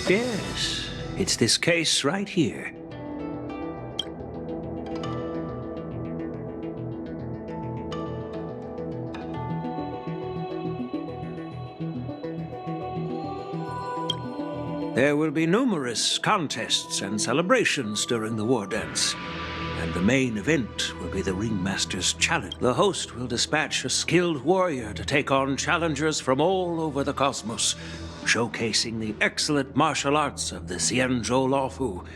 Yes, it's this case right here. There will be numerous contests and celebrations during the war dance. And the main event will be the Ringmaster's Challenge. The host will dispatch a skilled warrior to take on challengers from all over the cosmos, showcasing the excellent martial arts of the Xianzhou Lawfu.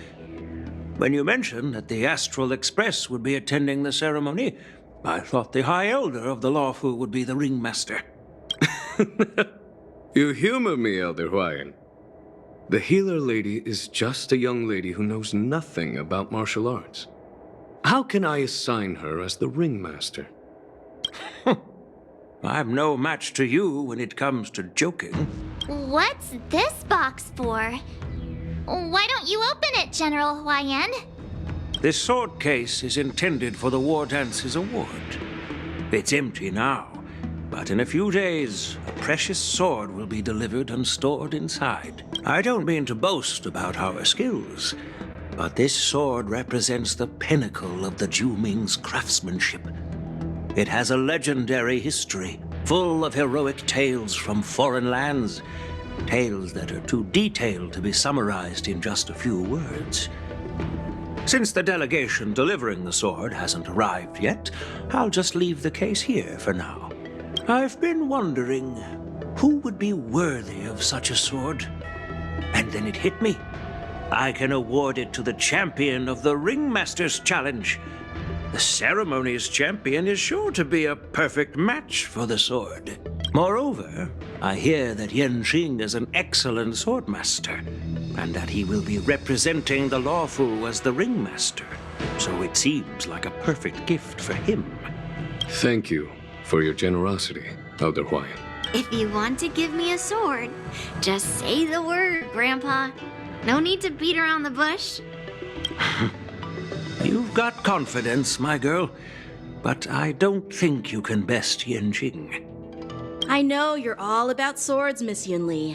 When you mentioned that the Astral Express would be attending the ceremony, I thought the High Elder of the Lawfu would be the Ringmaster. You humor me, Elder Huayan. The healer lady is just a young lady who knows nothing about martial arts. How can I assign her as the ringmaster? I'm no match to you when it comes to joking. What's this box for? Why don't you open it, General Huayan? This sword case is intended for the War Dance's award. It's empty now, but in a few days, a precious sword will be delivered and stored inside. I don't mean to boast about our skills, but this sword represents the pinnacle of the Zhu-Ming's craftsmanship. It has a legendary history, full of heroic tales from foreign lands, tales that are too detailed to be summarized in just a few words. Since the delegation delivering the sword hasn't arrived yet, I'll just leave the case here for now. I've been wondering who would be worthy of such a sword. And then it hit me. I can award it to the champion of the Ringmaster's Challenge. The ceremony's champion is sure to be a perfect match for the sword. Moreover, I hear that Yanqing is an excellent swordmaster, and that he will be representing the Lawfu as the Ringmaster. So it seems like a perfect gift for him. Thank you for your generosity, Elder Huayan. If you want to give me a sword, just say the word, Grandpa. No need to beat around the bush. You've got confidence, my girl, but I don't think you can best Yanqing. I know you're all about swords, Miss Yunli.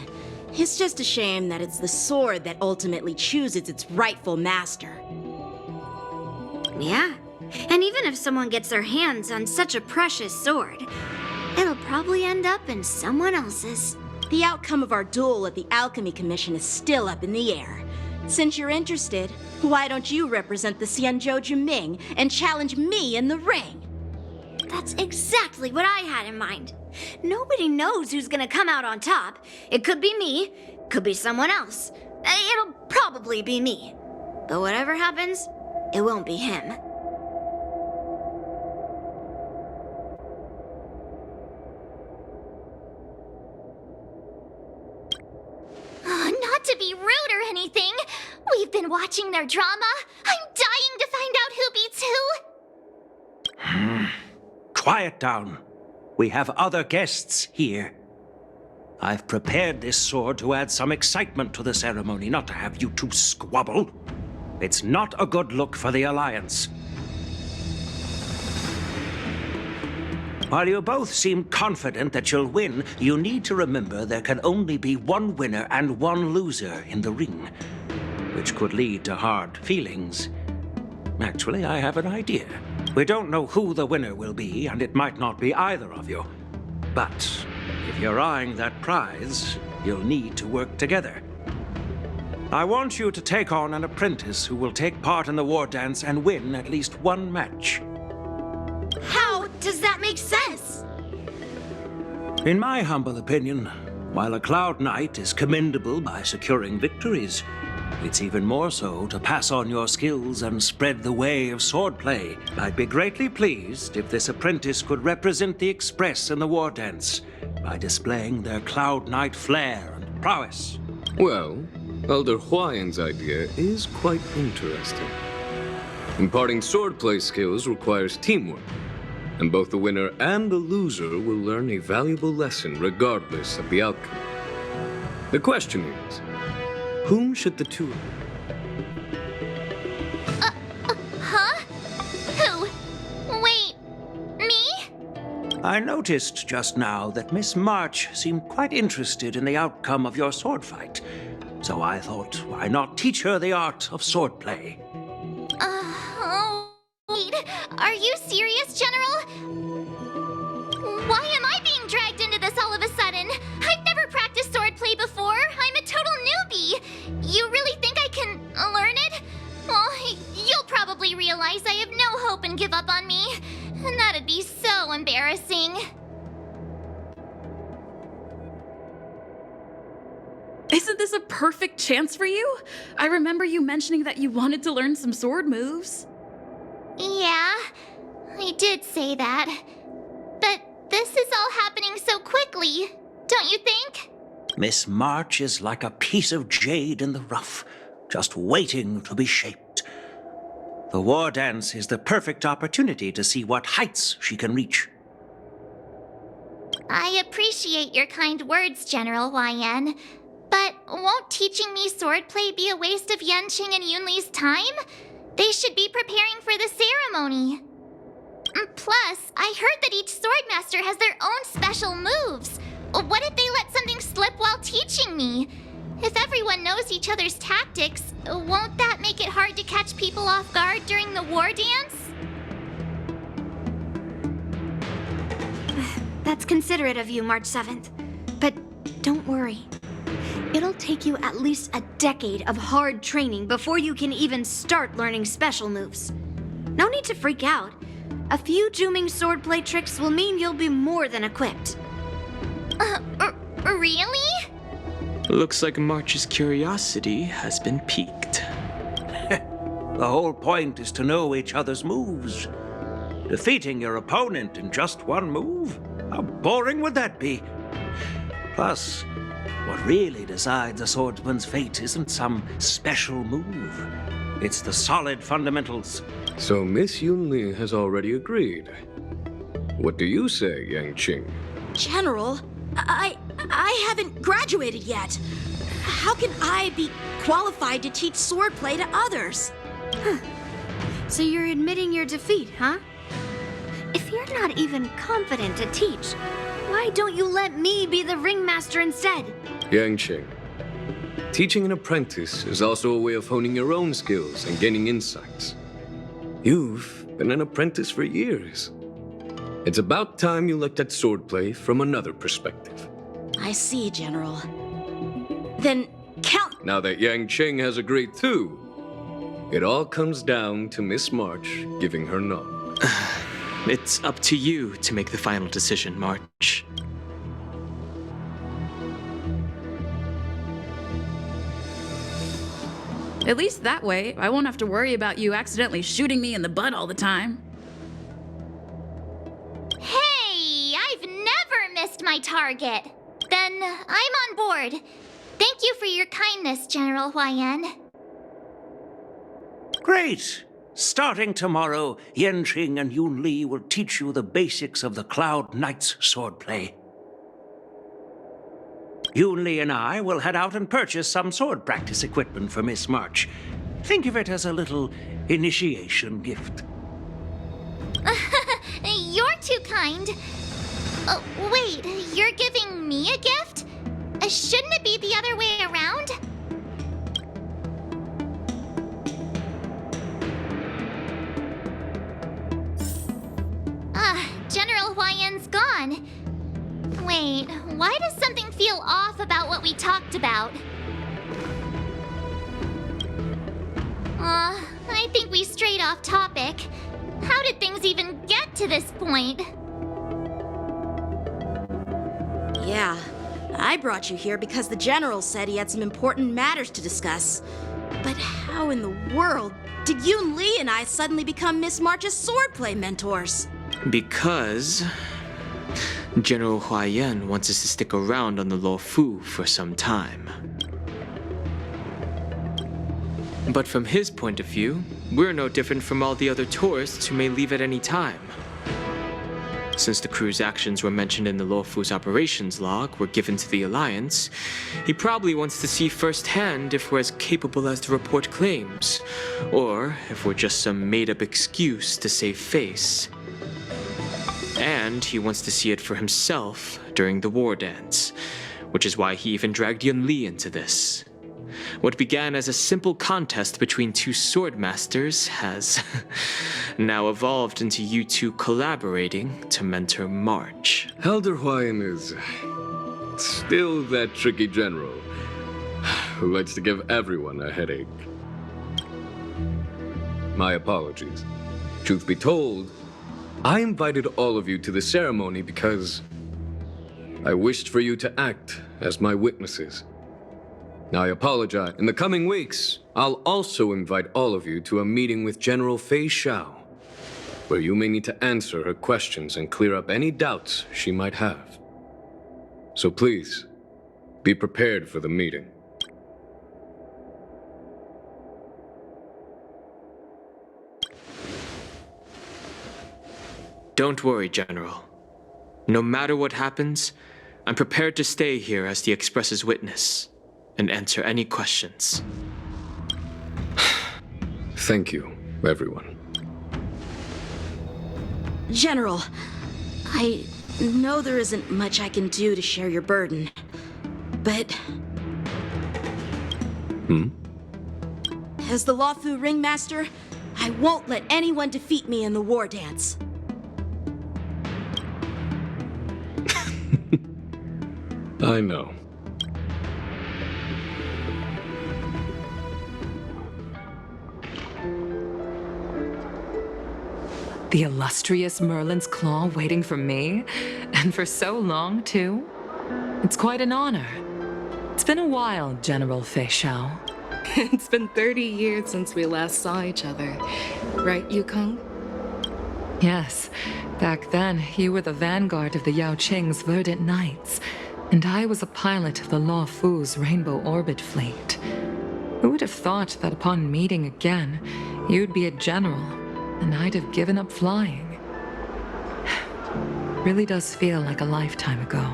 It's just a shame that it's the sword that ultimately chooses its rightful master. Yeah, and even if someone gets their hands on such a precious sword, it'll probably end up in someone else's. The outcome of our duel at the Alchemy Commission is still up in the air. Since you're interested, why don't you represent the Xianzhou Jiming and challenge me in the ring? That's exactly what I had in mind. Nobody knows who's gonna come out on top. It could be me, could be someone else. It'll probably be me. But whatever happens, it won't be him. Not to be rude or anything. We've been watching their drama. I'm dying to find out who beats who. Quiet down. We have other guests here. I've prepared this sword to add some excitement to the ceremony, not to have you two squabble. It's not a good look for the Alliance. While you both seem confident that you'll win, you need to remember there can only be one winner and one loser in the ring, which could lead to hard feelings. Actually, I have an idea. We don't know who the winner will be, and it might not be either of you. But if you're eyeing that prize, you'll need to work together. I want you to take on an apprentice who will take part in the war dance and win at least one match. How does that make sense? In my humble opinion, while a Cloud Knight is commendable by securing victories, it's even more so to pass on your skills and spread the way of swordplay. I'd be greatly pleased if this apprentice could represent the Express in the war dance by displaying their Cloud Knight flair and prowess. Well, Elder Huayan's idea is quite interesting. Imparting swordplay skills requires teamwork, and both the winner and the loser will learn a valuable lesson regardless of the outcome. The question is, whom should the two... Huh? Who? Wait, me? I noticed just now that Miss March seemed quite interested in the outcome of your sword fight. So I thought, why not teach her the art of swordplay? Wait, are you serious, General? Why am I being dragged into this all of a sudden? I've never practiced swordplay before. I'm a total newbie. You really think I can learn it? Well, you'll probably realize I have no hope and give up on me. And that'd be so embarrassing. Isn't this a perfect chance for you? I remember you mentioning that you wanted to learn some sword moves. Yeah, I did say that. But this is all happening so quickly, don't you think? Miss March is like a piece of jade in the rough, just waiting to be shaped. The war dance is the perfect opportunity to see what heights she can reach. I appreciate your kind words, General YN. But won't teaching me swordplay be a waste of Yanqing and Yunli's time? They should be preparing for the ceremony. Plus, I heard that each swordmaster has their own special moves. What if they let something slip while teaching me? If everyone knows each other's tactics, won't that make it hard to catch people off guard during the war dance? That's considerate of you, March 7th. But don't worry. It'll take you at least a decade of hard training before you can even start learning special moves. No need to freak out. A few Juming swordplay tricks will mean you'll be more than equipped. Really? Looks like March's curiosity has been piqued. The whole point is to know each other's moves. Defeating your opponent in just one move? How boring would that be? Plus, what really decides a swordsman's fate isn't some special move. It's the solid fundamentals. So Miss Yunli has already agreed. What do you say, Yanqing? General, I haven't graduated yet. How can I be qualified to teach swordplay to others? So you're admitting your defeat, huh? If you're not even confident to teach, why don't you let me be the ringmaster instead? Yanqing, teaching an apprentice is also a way of honing your own skills and gaining insights. You've been an apprentice for years. It's about time you looked at swordplay from another perspective. I see, General. Then count. Now that Yanqing has agreed too, it all comes down to Miss March giving her nod. It's up to you to make the final decision, March. At least that way, I won't have to worry about you accidentally shooting me in the butt all the time. Hey, I've never missed my target. Then I'm on board. Thank you for your kindness, General YN. Great! Starting tomorrow, Yanqing and Yunli will teach you the basics of the Cloud Knight's swordplay. Yunli and I will head out and purchase some sword practice equipment for Miss March. Think of it as a little initiation gift. You're too kind. Wait, you're giving me a gift? Shouldn't it be the other way around? General YN's gone. Wait, why does something feel off about what we talked about? I think we strayed off topic. How did things even get to this point? Yeah, I brought you here because the General said he had some important matters to discuss. But how in the world did Yun Li and I suddenly become Miss March's swordplay mentors? Because General Huayan wants us to stick around on the Lo Fu for some time. But from his point of view, we're no different from all the other tourists who may leave at any time. Since the crew's actions were mentioned in the Lo Fu's operations log were given to the Alliance, he probably wants to see firsthand if we're as capable as the report claims, or if we're just some made-up excuse to save face. And he wants to see it for himself during the war dance, which is why he even dragged Yun Li into this. What began as a simple contest between two sword masters has now evolved into you two collaborating to mentor March. Elder Huayan is still that tricky general who likes to give everyone a headache. My apologies. Truth be told, I invited all of you to the ceremony because I wished for you to act as my witnesses. I apologize. In the coming weeks, I'll also invite all of you to a meeting with General Fei Xiao, where you may need to answer her questions and clear up any doubts she might have. So please, be prepared for the meeting. Don't worry, General. No matter what happens, I'm prepared to stay here as the Express's witness and answer any questions. Thank you, everyone. General, I know there isn't much I can do to share your burden, but... As the Lawfu Ringmaster, I won't let anyone defeat me in the war dance. I know. The illustrious Merlin's Claw waiting for me? And for so long, too? It's quite an honor. It's been a while, General Fei Xiao. It's been 30 years since we last saw each other. Right, Yukong? Yes, back then you were the vanguard of the Yao Qing's Verdant Knights, and I was a pilot of the Law Fu's Rainbow Orbit Fleet. Who would have thought that upon meeting again, you'd be a general, and I'd have given up flying? Really does feel like a lifetime ago.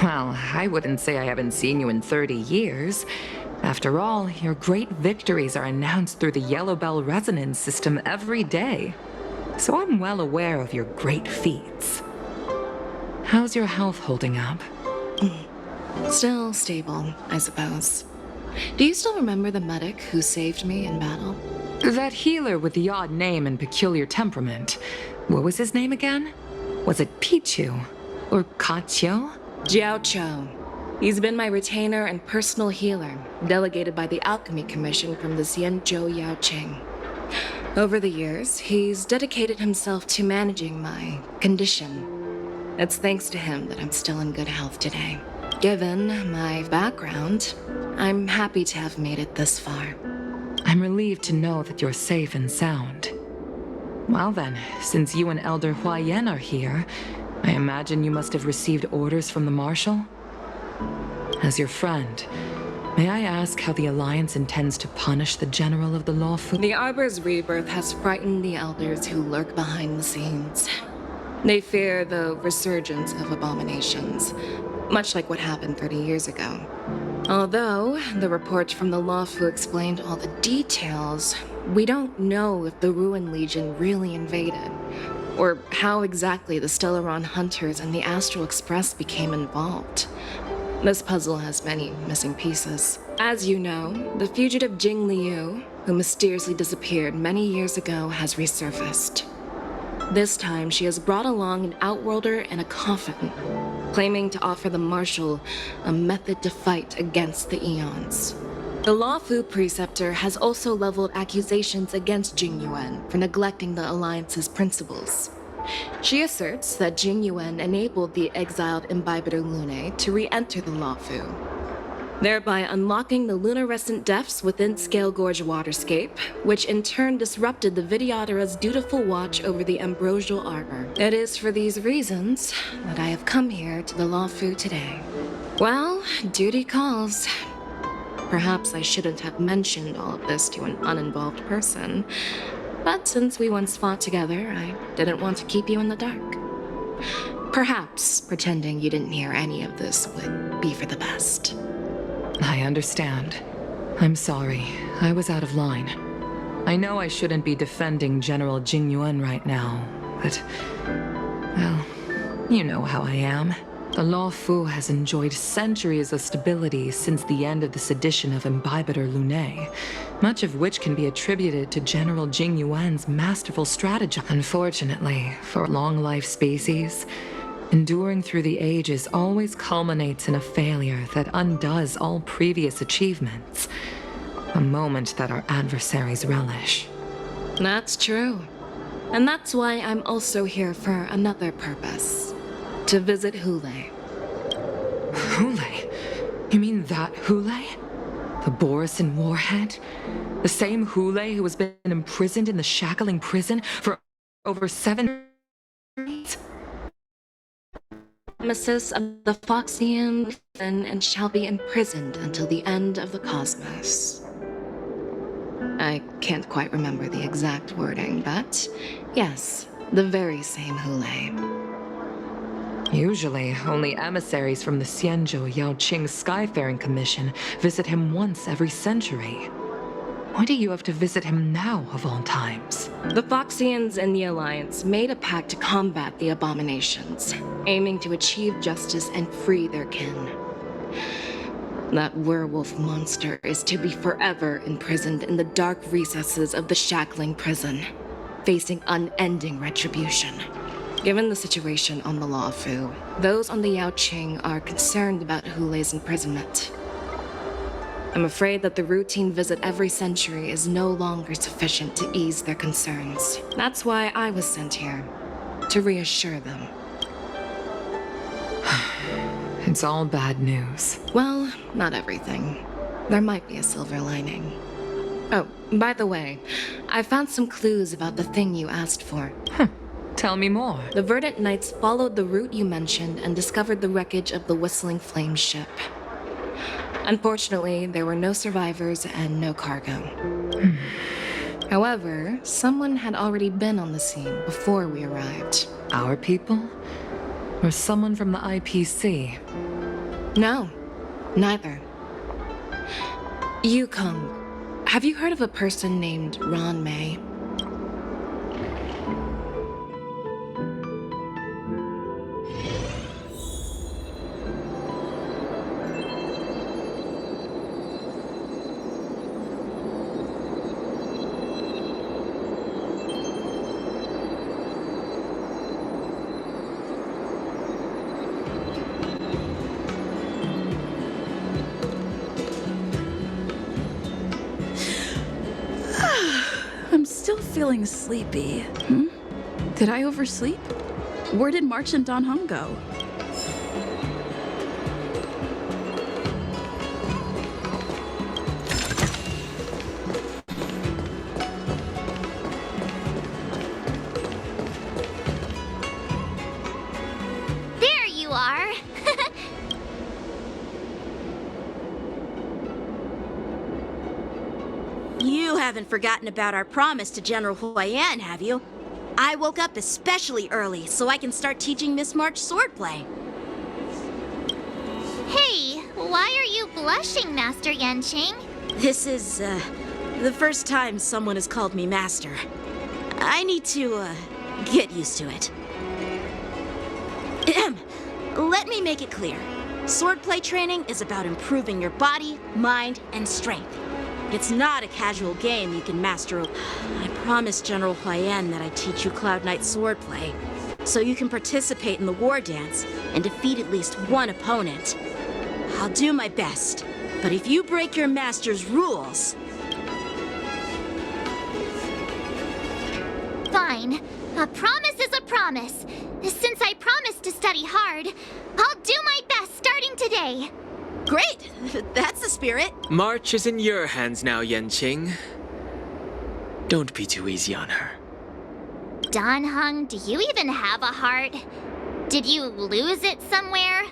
Well, I wouldn't say I haven't seen you in 30 years. After all, your great victories are announced through the Yellow Bell resonance system every day. So I'm well aware of your great feats. How's your health holding up? Still stable, I suppose. Do you still remember the medic who saved me in battle? That healer with the odd name and peculiar temperament. What was his name again? Was it Pichu? Or Kachio? Jiao Cho. He's been my retainer and personal healer, delegated by the Alchemy Commission from the Xianzhou Yao Qing. Over the years, he's dedicated himself to managing my condition. It's thanks to him that I'm still in good health today. Given my background, I'm happy to have made it this far. I'm relieved to know that you're safe and sound. Well then, since you and Elder Huayan are here, I imagine you must have received orders from the Marshal? As your friend, may I ask how the Alliance intends to punish the General of the Lawfu? The Arbor's rebirth has frightened the elders who lurk behind the scenes. They fear the resurgence of abominations, much like what happened 30 years ago. Although the report from the Lawfu explained all the details, we don't know if the Ruin Legion really invaded, or how exactly the Stellaron Hunters and the Astral Express became involved. This puzzle has many missing pieces. As you know, the fugitive Jing Liu, who mysteriously disappeared many years ago, has resurfaced. This time, she has brought along an Outworlder and a coffin, claiming to offer the Marshal a method to fight against the Eons. The Lawfu Preceptor has also leveled accusations against Jing Yuan for neglecting the Alliance's principles. She asserts that Jing Yuan enabled the exiled Imbibitor Lunae to re-enter the Lawfu, thereby unlocking the lunarescent depths within Scale Gorge waterscape, which in turn disrupted the Vidyadhara's dutiful watch over the Ambrosial Arbor. It is for these reasons that I have come here to the Lawfu today. Well, duty calls. Perhaps I shouldn't have mentioned all of this to an uninvolved person, but since we once fought together, I didn't want to keep you in the dark. Perhaps pretending you didn't hear any of this would be for the best. I understand. I'm sorry. I was out of line. I know I shouldn't be defending General Jing Yuan right now, but... well, you know how I am. The Law Fu has enjoyed centuries of stability since the end of the sedition of Imbibitor Lunae, much of which can be attributed to General Jing Yuan's masterful strategy. Unfortunately, for long-life species, enduring through the ages always culminates in a failure that undoes all previous achievements, a moment that our adversaries relish. That's true. And that's why I'm also here for another purpose. To visit Hule. Hule? You mean that Hule? The Borisin warhead? The same Hule who has been imprisoned in the shackling prison for over 7 years? Nemesis of the Foxian and shall be imprisoned until the end of the cosmos. I can't quite remember the exact wording, but yes, the very same Hule. Usually, only emissaries from the Xianzhou Yaoqing Skyfaring Commission visit him once every century. Why do you have to visit him now, of all times? The Foxians and the Alliance made a pact to combat the abominations, aiming to achieve justice and free their kin. That werewolf monster is to be forever imprisoned in the dark recesses of the shackling prison, facing unending retribution. Given the situation on the Law Fu, those on the Yaoqing are concerned about Hule's imprisonment. I'm afraid that the routine visit every century is no longer sufficient to ease their concerns. That's why I was sent here, to reassure them. It's all bad news. Well, not everything. There might be a silver lining. Oh, by the way, I found some clues about the thing you asked for. Tell me more. The Verdant Knights followed the route you mentioned and discovered the wreckage of the Whistling Flame ship. Unfortunately, there were no survivors and no cargo. However, someone had already been on the scene before we arrived. Our people? Or someone from the IPC? No, neither. Yukong, have you heard of a person named Ron May? I'm still feeling sleepy. Did I oversleep? Where did March and Don Hung go? There you are! You haven't forgotten about our promise to General Huayan, have you? I woke up especially early so I can start teaching Miss March swordplay. Hey, why are you blushing, Master Yanqing? This is, the first time someone has called me master. I need to, get used to it. Let me make it clear. Swordplay training is about improving your body, mind, and strength. It's not a casual game you can master. I promised General Huayan that I'd teach you Cloud Knight swordplay, so you can participate in the war dance and defeat at least one opponent. I'll do my best, but if you break your master's rules... Fine. A promise is a promise. Since I promised to study hard, I'll do my best starting today. Great! That's the spirit. March is in your hands now, Yanqing. Don't be too easy on her. Don Hung, do you even have a heart? Did you lose it somewhere?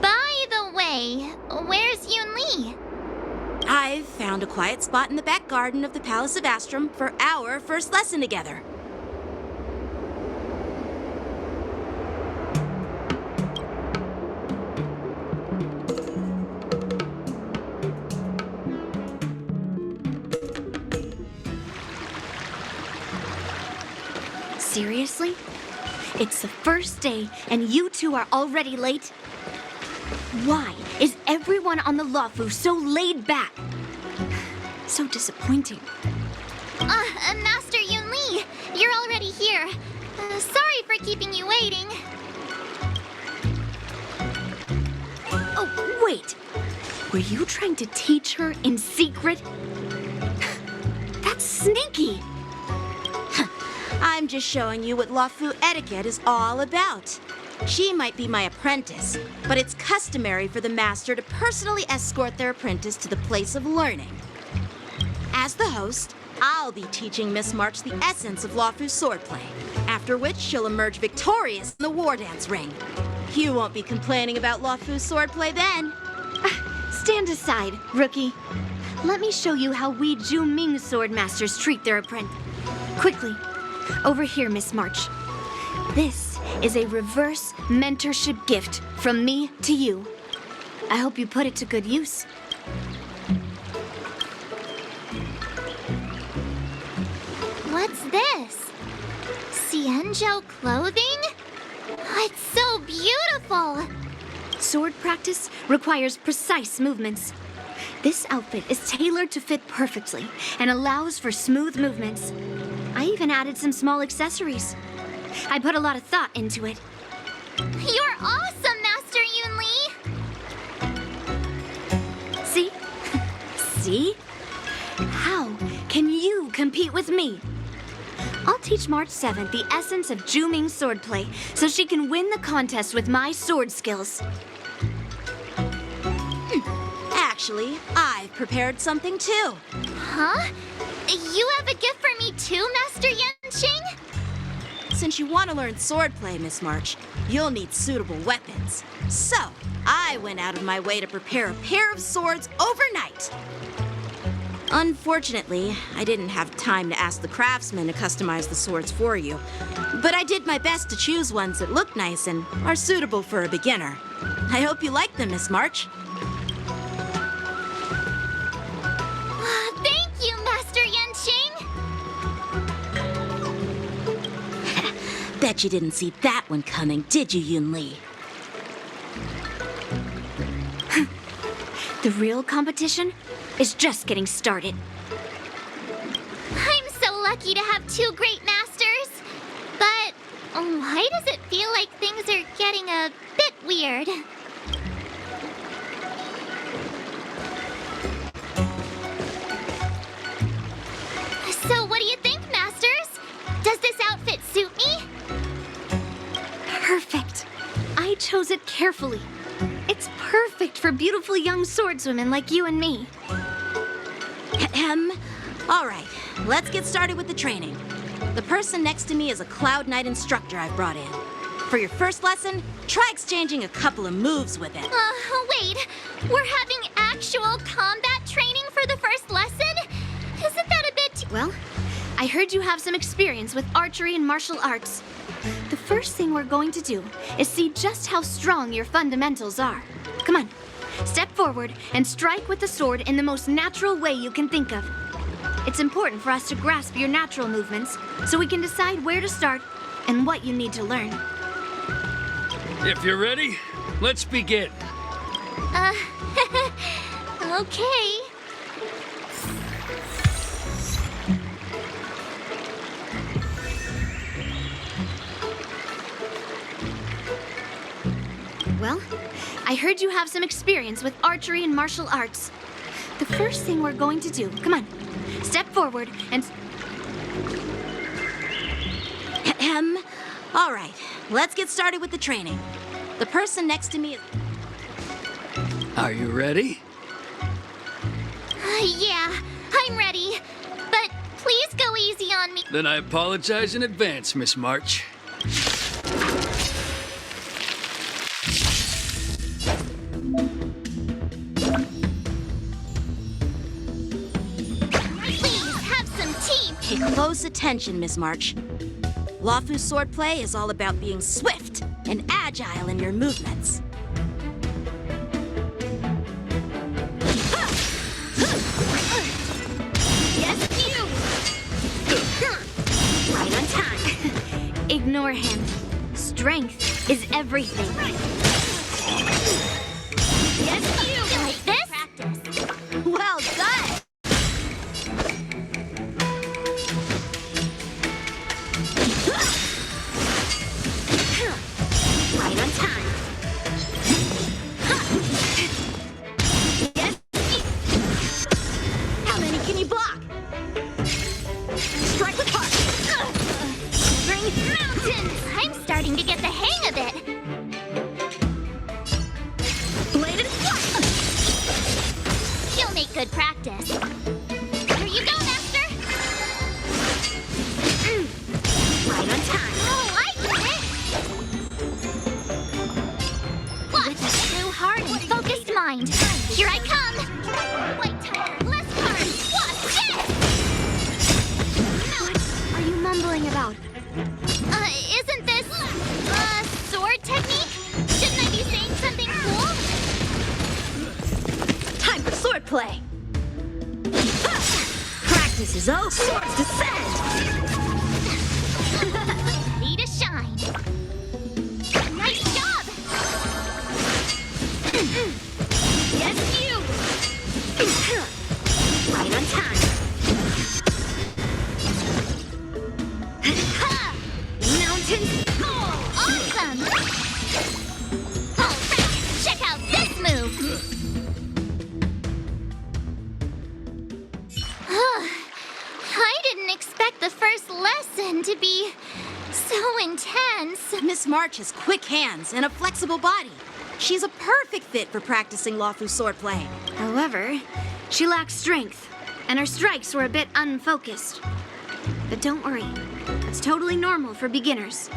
By the way, where's Yoon Lee? I've found a quiet spot in the back garden of the Palace of Astrum for our first lesson together. Seriously? It's the first day, and you two are already late? Why is everyone on the Luofu so laid back? So disappointing. Master Yun Li, you're already here. Sorry for keeping you waiting. Oh, wait. Were you trying to teach her in secret? That's sneaky. I'm just showing you what Luofu etiquette is all about. She might be my apprentice, but it's customary for the master to personally escort their apprentice to the place of learning. As the host, I'll be teaching Miss March the essence of Luofu swordplay, after which she'll emerge victorious in the war dance ring. You won't be complaining about Luofu swordplay then. Stand aside, rookie. Let me show you how we Ju Ming sword masters treat their apprentice. Quickly, over here, Miss March. This is a reverse mentorship gift from me to you. I hope you put it to good use. What's this? Xianzhou clothing? It's so beautiful! Sword practice requires precise movements. This outfit is tailored to fit perfectly and allows for smooth movements. I even added some small accessories. I put a lot of thought into it. You're awesome, Master Yun Li! See? See? How can you compete with me? I'll teach March 7th the essence of Ju Ming swordplay so she can win the contest with my sword skills. Actually, I've prepared something too. Huh? You have a gift for me too, Master Yanqing? Since you want to learn swordplay, Miss March, you'll need suitable weapons. So, I went out of my way to prepare a pair of swords overnight. Unfortunately, I didn't have time to ask the craftsman to customize the swords for you. But I did my best to choose ones that look nice and are suitable for a beginner. I hope you like them, Miss March. Thank you, Master Yanqing! Bet you didn't see that one coming, did you, Yun Li? The real competition is just getting started. I'm so lucky to have two great masters. But why does it feel like things are getting a bit weird? So what do you think, masters? Does this outfit suit me? Perfect. I chose it carefully. It's perfect for beautiful young swordswomen like you and me. Ahem. All right, let's get started with the training. The person next to me is a Cloud Knight instructor I've brought in. For your first lesson, try exchanging a couple of moves with it. Wait. We're having actual combat training for the first lesson? Isn't that a bit... Well, I heard you have some experience with archery and martial arts. The first thing we're going to do is see just how strong your fundamentals are. Come on, step forward and strike with the sword in the most natural way you can think of. It's important for us to grasp your natural movements so we can decide where to start and what you need to learn. If you're ready, let's begin. Okay. Well, I heard you have some experience with archery and martial arts. The first thing we're going to do, come on, step forward and... Ahem. All right, let's get started with the training. The person next to me is... Are you ready? Yeah, I'm ready. But please go easy on me. Then I apologize in advance, Miss March. Please have some tea. Pay close attention, Miss March. Luofu swordplay is all about being swift and agile in your movements. Yes, you! Right on time. Ignore him. Strength is everything. Yes, you like this? Practice. Well done! Right on time. Yes. How many can you block? Strike with heart! Bring mountains! I'm starting to get the hang of it. Bladed flight! You'll make good practice. Here you go, Master! Right on time. Oh, I get it! Watch! True heart and focused mind. Here I come! White tiger, less cards! Watch this! What are you mumbling about? Isn't this, sword technique? Shouldn't I be saying something cool? Time for swordplay! Practice is over. Swords descend! Ready to shine. Nice job! Yes, you. Right on time. Mountains. Awesome! All right, check out this move! I didn't expect the first lesson to be so intense. Miss March has quick hands and a flexible body. She's a perfect fit for practicing Lawfu swordplay. However, she lacks strength, and her strikes were a bit unfocused. But don't worry, that's totally normal for beginners.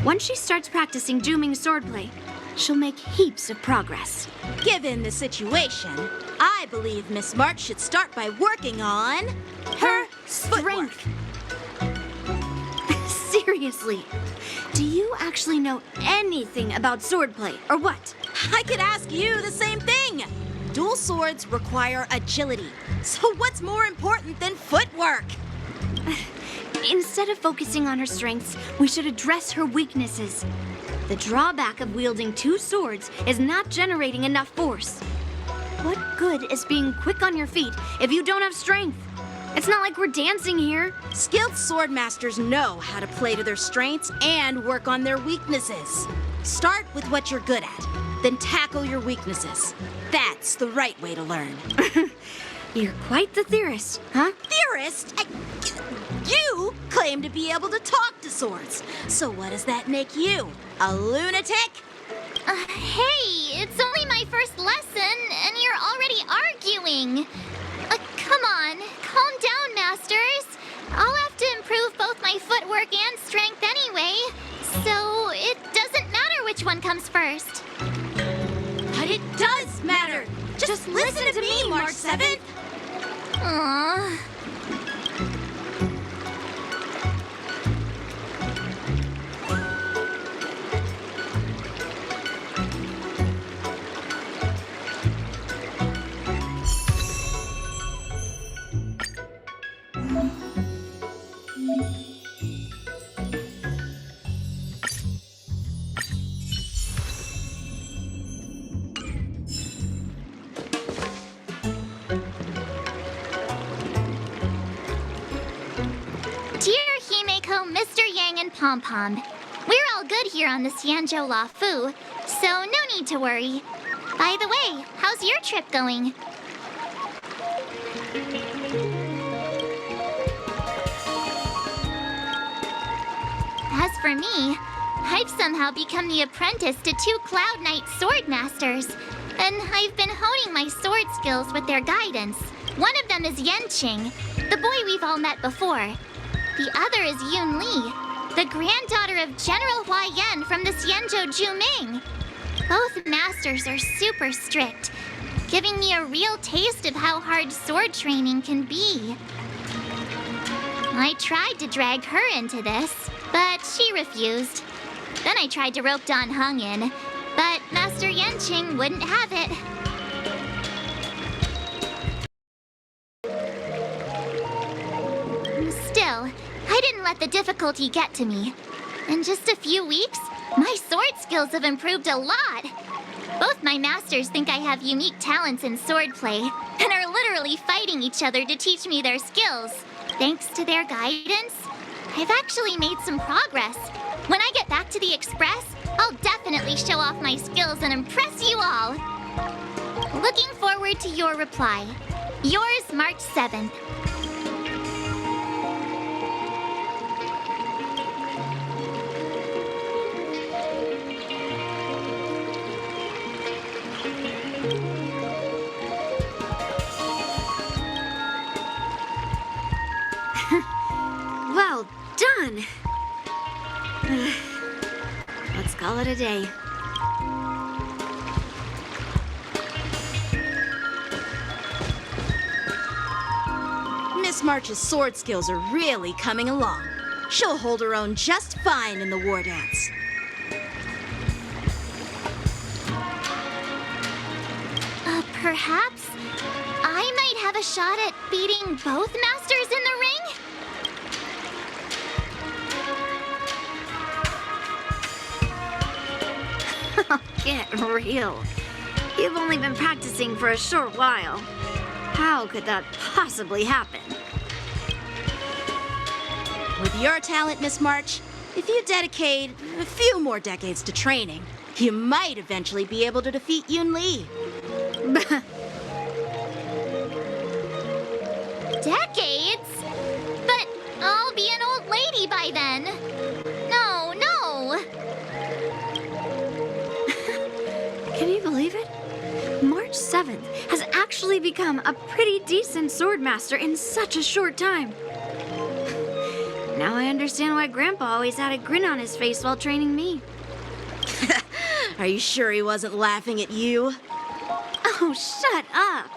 Once she starts practicing Juming swordplay, she'll make heaps of progress. Given the situation, I believe Miss March should start by working on her footwork. Strength. Seriously, do you actually know anything about swordplay, or what? I could ask you the same thing. Dual swords require agility. So what's more important than footwork? Instead of focusing on her strengths, we should address her weaknesses. The drawback of wielding two swords is not generating enough force. What good is being quick on your feet if you don't have strength? It's not like we're dancing here. Skilled sword masters know how to play to their strengths and work on their weaknesses. Start with what you're good at, then tackle your weaknesses. That's the right way to learn. You're quite the theorist, huh? Theorist? You claim to be able to talk to swords. So what does that make you? A lunatic? Hey, it's only my first lesson, and you're already arguing. Come on, calm down, Masters. I'll have to improve both my footwork and strength anyway, so it doesn't matter which one comes first. But it does matter. Just listen to me, March 7th. Aww. Mr. Yang and Pom Pom. We're all good here on the Xianzhou Lawfu, so no need to worry. By the way, how's your trip going? As for me, I've somehow become the apprentice to two Cloud Knight sword masters, and I've been honing my sword skills with their guidance. One of them is Yanqing, the boy we've all met before. The other is Yun Li, the granddaughter of General Hua Yan from the Xianzhou Juming. Both masters are super strict, giving me a real taste of how hard sword training can be. I tried to drag her into this, but she refused. Then I tried to rope Dan Heng in, but Master Yanqing wouldn't have it. Still, I didn't let the difficulty get to me. In just a few weeks, My sword skills have improved a lot. Both my masters think I have unique talents in swordplay and are literally fighting each other to teach me their skills. Thanks to their guidance, I've actually made some progress. When I get back to the Express, I'll definitely show off my skills and impress you all. Looking forward to your reply. Yours, March 7th. Well done. Let's call it a day. Miss March's sword skills are really coming along. She'll hold her own just fine in the war dance. Perhaps I might have a shot at beating both masters in the ring? Get real. You've only been practicing for a short while. How could that possibly happen? With your talent, Miss March, if you dedicate a few more decades to training, you might eventually be able to defeat Yoon Lee. Decades? But I'll be an old lady by then. No, no. Can you believe it? March 7th has actually become a pretty decent swordmaster in such a short time. Now I understand why Grandpa always had a grin on his face while training me. Are you sure he wasn't laughing at you? Oh, shut up.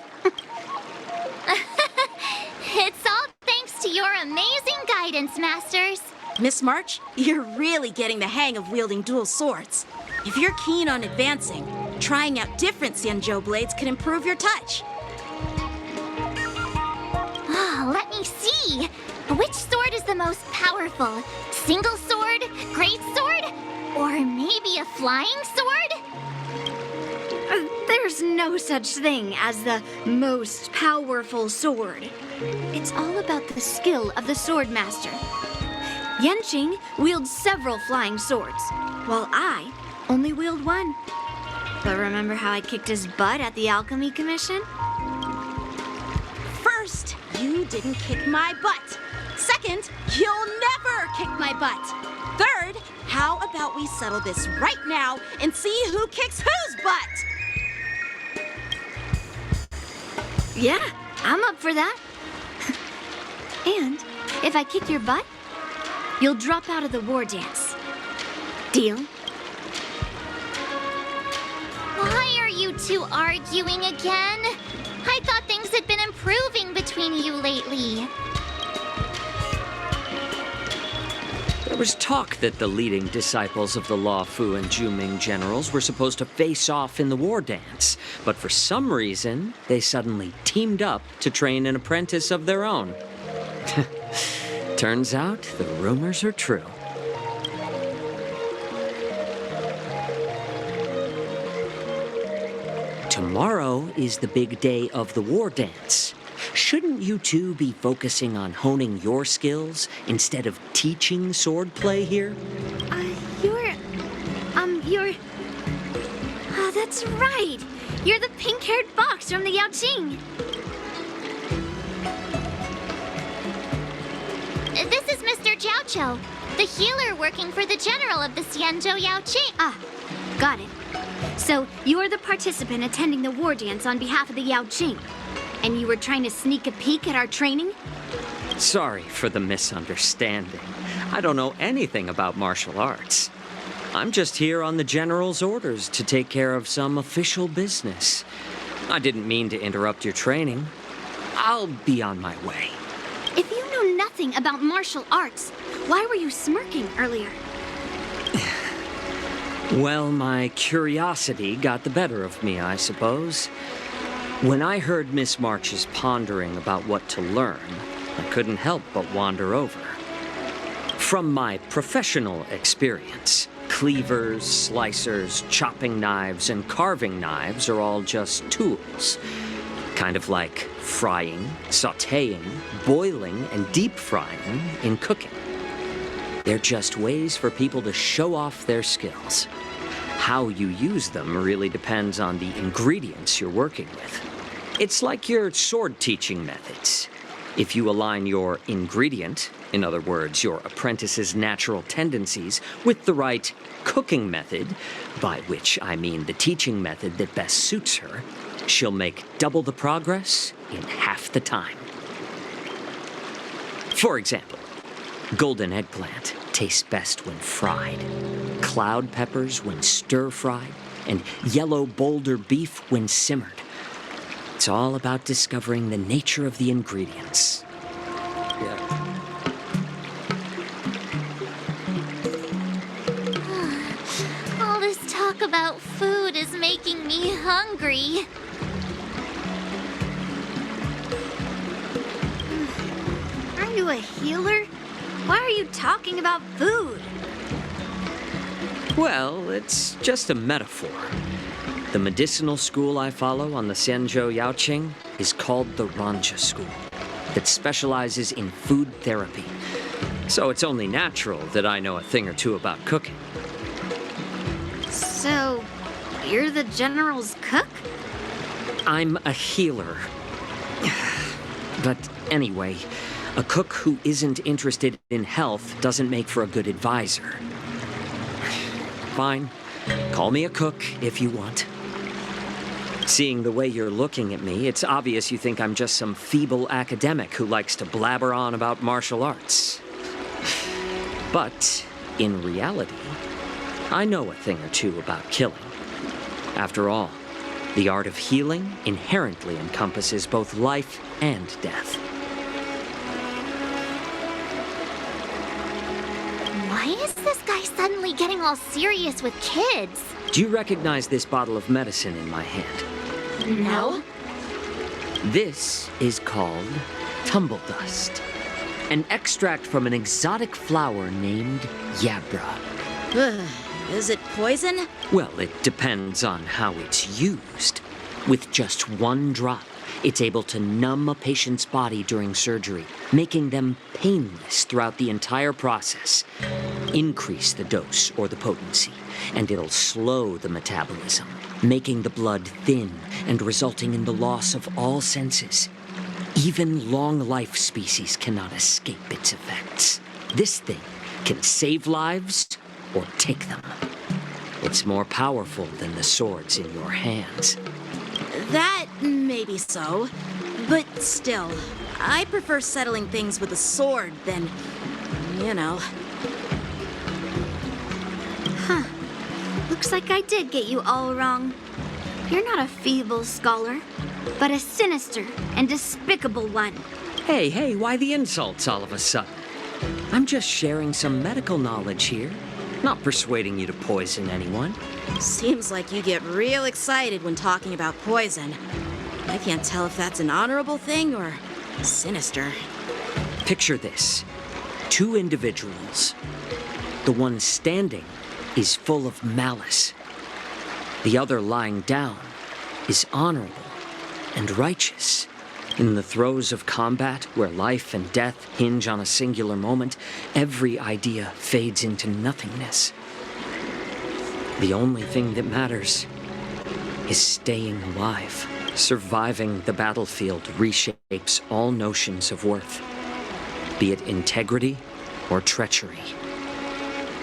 It's all thanks to your amazing guidance, Masters. Miss March, you're really getting the hang of wielding dual swords. If you're keen on advancing, trying out different Xianzhou blades can improve your touch. Oh, let me see. Which sword is the most powerful? Single sword? Great sword? Or maybe a flying sword? There's no such thing as the most powerful sword. It's all about the skill of the swordmaster. Yanqing wields several flying swords, while I only wield one. But remember how I kicked his butt at the Alchemy Commission? First, you didn't kick my butt. Second, you'll never kick my butt. Third, how about we settle this right now and see who kicks whose butt? Yeah, I'm up for that. And if I kick your butt, you'll drop out of the war dance. Deal? Why are you two arguing again? I thought things had been improving between you lately. There was talk that the leading disciples of the Law Fu and Juming generals were supposed to face off in the war dance, but for some reason, they suddenly teamed up to train an apprentice of their own. Turns out the rumors are true. Tomorrow is the big day of the war dance. Shouldn't you two be focusing on honing your skills instead of teaching swordplay here? You're... Oh, that's right. You're the pink-haired fox from the Yaoqing. This is Mr. Jiaoqiu, the healer working for the general of the Xianzhou Yaoqing. Ah, got it. So, you're the participant attending the war dance on behalf of the Yaoqing. And you were trying to sneak a peek at our training? Sorry for the misunderstanding. I don't know anything about martial arts. I'm just here on the general's orders to take care of some official business. I didn't mean to interrupt your training. I'll be on my way. If you know nothing about martial arts, why were you smirking earlier? Well, my curiosity got the better of me, I suppose. When I heard Miss March's pondering about what to learn, I couldn't help but wander over. From my professional experience, Cleavers, slicers, chopping knives, and carving knives are all just tools. Kind of like frying, sautéing, boiling, and deep frying in cooking. They're just ways for people to show off their skills. How you use them really depends on the ingredients you're working with. It's like your sword teaching methods. If you align your ingredient, in other words, your apprentice's natural tendencies, with the right cooking method, by which I mean the teaching method that best suits her, she'll make double the progress in half the time. For example, golden eggplant tastes best when fried, cloud peppers when stir-fried, and yellow boulder beef when simmered. It's all about discovering the nature of the ingredients. All this talk about food is making me hungry. Are you a healer? Why are you talking about food? Well, it's just a metaphor. The medicinal school I follow on the Senjo Yaoqing is called the Ranja School, that specializes in food therapy. So it's only natural that I know a thing or two about cooking. So, you're the General's cook? I'm a healer. But anyway, a cook who isn't interested in health doesn't make for a good advisor. Fine, call me a cook if you want. Seeing the way you're looking at me, it's obvious you think I'm just some feeble academic who likes to blabber on about martial arts. But, in reality, I know a thing or two about killing. After all, the art of healing inherently encompasses both life and death. Why is this guy suddenly getting all serious with kids? Do you recognize this bottle of medicine in my hand? No. This is called tumble dust, an extract from an exotic flower named yabra. Is it poison? Well, it depends on how it's used. With just one drop, it's able to numb a patient's body during surgery, making them painless throughout the entire process. Increase the dose or the potency, and it'll slow the metabolism, making the blood thin and resulting in the loss of all senses. Even long-life species cannot escape its effects. This thing can save lives or take them. It's more powerful than the swords in your hands. That may be so, but still, I prefer settling things with a sword than, you know. Huh. Looks like I did get you all wrong. You're not a feeble scholar, but a sinister and despicable one. Hey, why the insults all of a sudden? I'm just sharing some medical knowledge here, not persuading you to poison anyone. Seems like you get real excited when talking about poison. I can't tell if that's an honorable thing or sinister. Picture this. 2 individuals. The one standing is full of malice. The other lying down is honorable and righteous. In the throes of combat, where life and death hinge on a singular moment, every idea fades into nothingness. The only thing that matters is staying alive. Surviving the battlefield reshapes all notions of worth, be it integrity or treachery.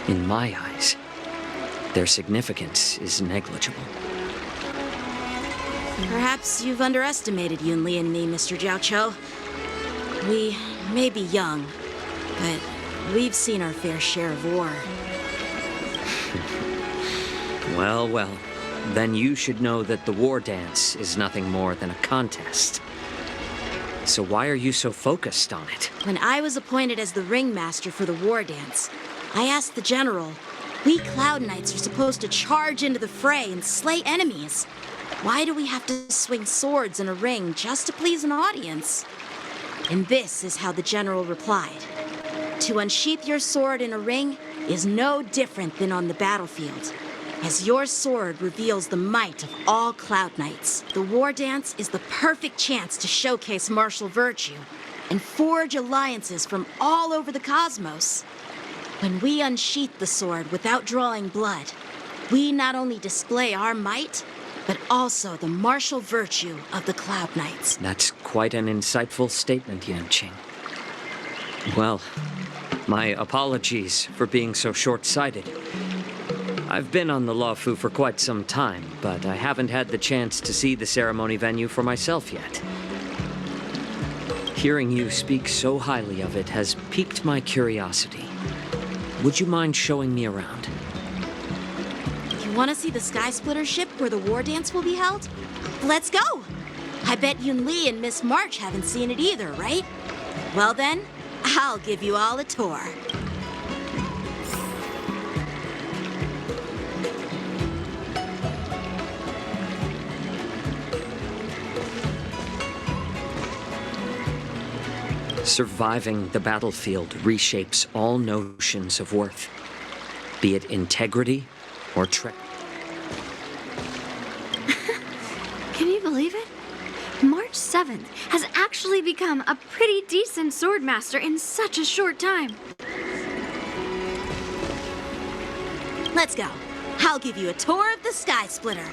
In my eyes, their significance is negligible. Perhaps you've underestimated Yunli and me, Mr. Jiaoqiu. We may be young, but we've seen our fair share of war. Well, then you should know that the war dance is nothing more than a contest. So why are you so focused on it? When I was appointed as the ringmaster for the war dance, I asked the general, we Cloud Knights are supposed to charge into the fray and slay enemies. Why do we have to swing swords in a ring just to please an audience? And this is how the general replied. To unsheath your sword in a ring, is no different than on the battlefield, as your sword reveals the might of all Cloud Knights. The war dance is the perfect chance to showcase martial virtue and forge alliances from all over the cosmos. When we unsheath the sword without drawing blood, we not only display our might, but also the martial virtue of the Cloud Knights. That's quite an insightful statement, Yanqing. Well, my apologies for being so short-sighted. I've been on the Luofu for quite some time, but I haven't had the chance to see the ceremony venue for myself yet. Hearing you speak so highly of it has piqued my curiosity. Would you mind showing me around? You want to see the Sky Splitter ship where the war dance will be held? Let's go! I bet Yun Li and Miss March haven't seen it either, right? Well then, I'll give you all a tour. Surviving the battlefield reshapes all notions of worth, be it integrity or treachery. Can you believe it? March 7th has actually become a pretty decent swordmaster in such a short time. Let's go. I'll give you a tour of the Sky Splitter.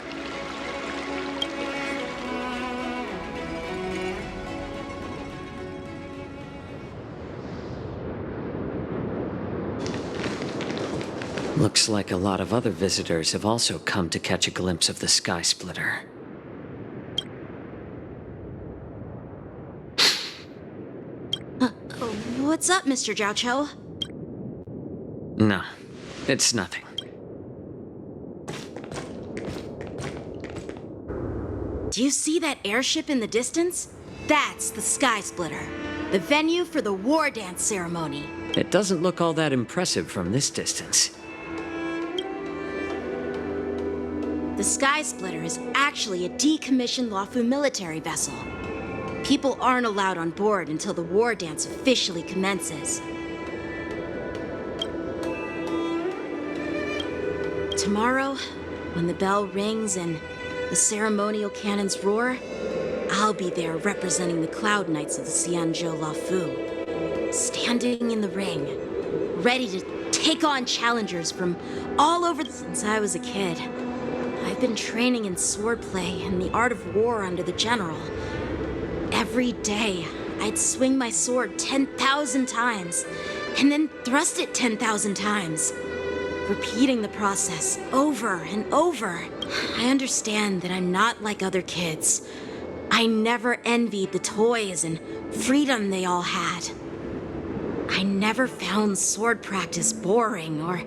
Looks like a lot of other visitors have also come to catch a glimpse of the Sky Splitter. What's up, Mr. Jiaoqiu? No, it's nothing. Do you see that airship in the distance? That's the Sky Splitter, the venue for the war dance ceremony. It doesn't look all that impressive from this distance. The Sky Splitter is actually a decommissioned Luofu military vessel. People aren't allowed on board until the war dance officially commences. Tomorrow, when the bell rings and the ceremonial cannons roar, I'll be there representing the Cloud Knights of the Xianzhou Luofu, standing in the ring, ready to take on challengers from all over since I was a kid. I've been training in swordplay and the art of war under the general. Every day, I'd swing my sword 10,000 times, and then thrust it 10,000 times, repeating the process over and over. I understand that I'm not like other kids. I never envied the toys and freedom they all had. I never found sword practice boring or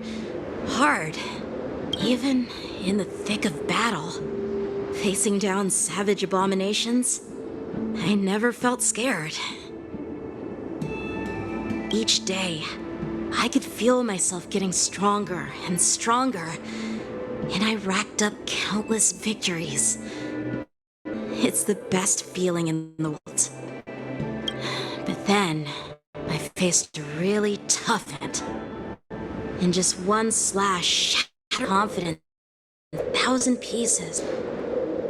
hard, even in the thick of battle. Facing down savage abominations, I never felt scared. Each day, I could feel myself getting stronger and stronger, and I racked up countless victories. It's the best feeling in the world. But then, I faced a really tough end. And just one slash shattered confidence in 1,000 pieces.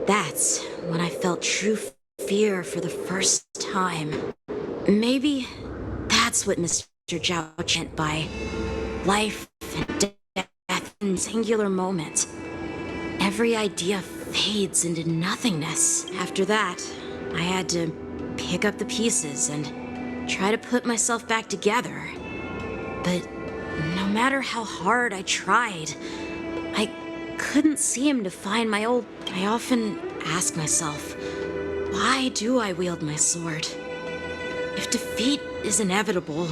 That's when I felt true fear for the first time. Maybe that's what Mr. Zhao meant by life and death in a singular moment. Every idea fades into nothingness. After that, I had to pick up the pieces and try to put myself back together. But no matter how hard I tried, I couldn't seem to find my old... I often ask myself, why do I wield my sword? If defeat is inevitable,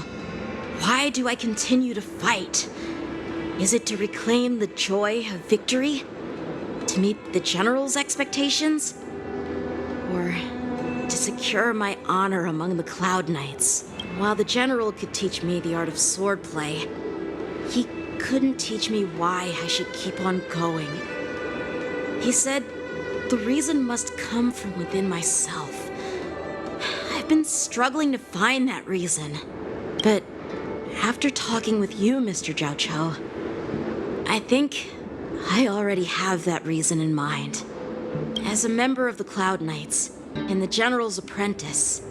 why do I continue to fight? Is it to reclaim the joy of victory? To meet the general's expectations? Or to secure my honor among the Cloud Knights? While the general could teach me the art of swordplay, he couldn't teach me why I should keep on going. He said, the reason must come from within myself. I've been struggling to find that reason, but After talking with you, Mr. Zhao Chou, I think I already have that reason in mind. As a member of the Cloud Knights and the General's apprentice,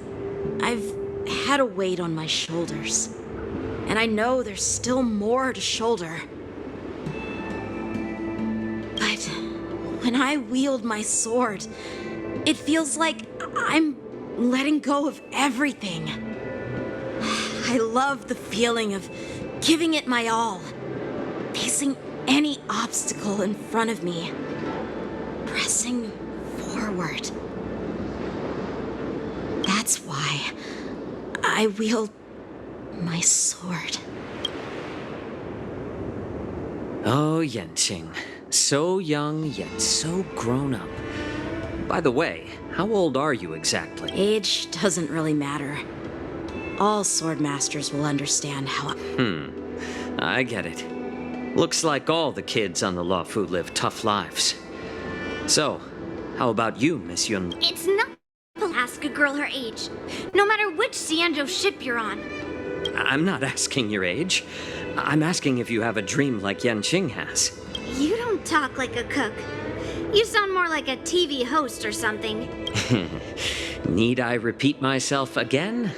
I've had a weight on my shoulders. And I know there's still more to shoulder. But when I wield my sword, it feels like I'm letting go of everything. I love the feeling of giving it my all, facing any obstacle in front of me, pressing forward. That's why I wield my sword. Oh, Yanqing. So young, yet so grown up. By the way, how old are you exactly? Age doesn't really matter. All sword masters will understand how I get it. Looks like all the kids on the Luofu live tough lives. So, how about you, Miss Yun? It's not to ask a girl her age, no matter which Xianzhou ship you're on. I'm not asking your age. I'm asking if you have a dream like Yanqing has. You don't talk like a cook. You sound more like a TV host or something. Need I repeat myself again?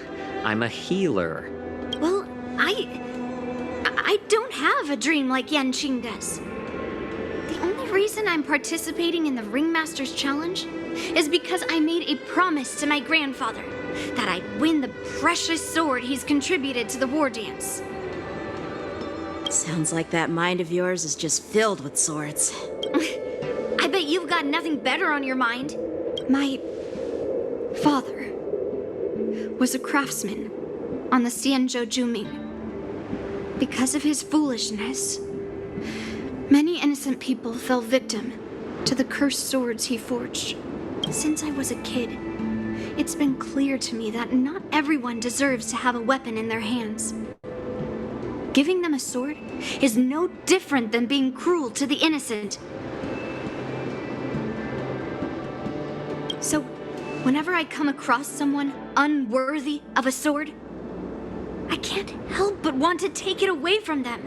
I'm a healer. Well, I don't have a dream like Yanqing does. The only reason I'm participating in the Ringmaster's Challenge is because I made a promise to my grandfather that I'd win the precious sword he's contributed to the war dance. Sounds like that mind of yours is just filled with swords. I bet you've got nothing better on your mind. My father was a craftsman on the Xianzhou Juming. Because of his foolishness, many innocent people fell victim to the cursed swords he forged. Since I was a kid, it's been clear to me that not everyone deserves to have a weapon in their hands. Giving them a sword is no different than being cruel to the innocent. So, whenever I come across someone unworthy of a sword, I can't help but want to take it away from them.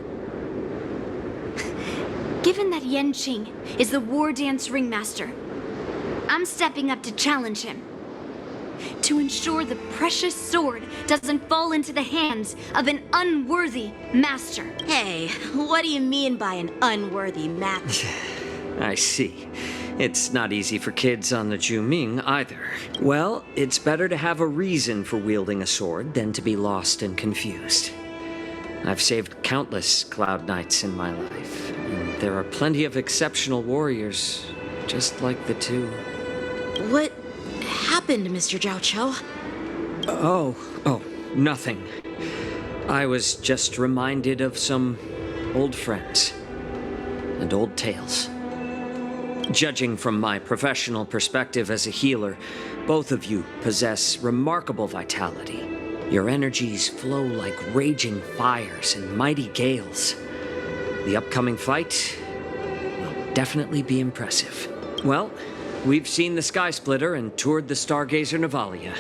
Given that Yanqing is the war dance ringmaster, I'm stepping up to challenge him. To ensure the precious sword doesn't fall into the hands of an unworthy master. Hey, what do you mean by an unworthy master? I see. It's not easy for kids on the Juming either. Well, it's better to have a reason for wielding a sword than to be lost and confused. I've saved countless Cloud Knights in my life, and there are plenty of exceptional warriors, just like the two. What happened, Mr. Zhao Chou? Oh, nothing. I was just reminded of some old friends and old tales. Judging from my professional perspective as a healer, both of you possess remarkable vitality. Your energies flow like raging fires and mighty gales. The upcoming fight will definitely be impressive. Well, we've seen the Sky Splitter and toured the Stargazer Navalia.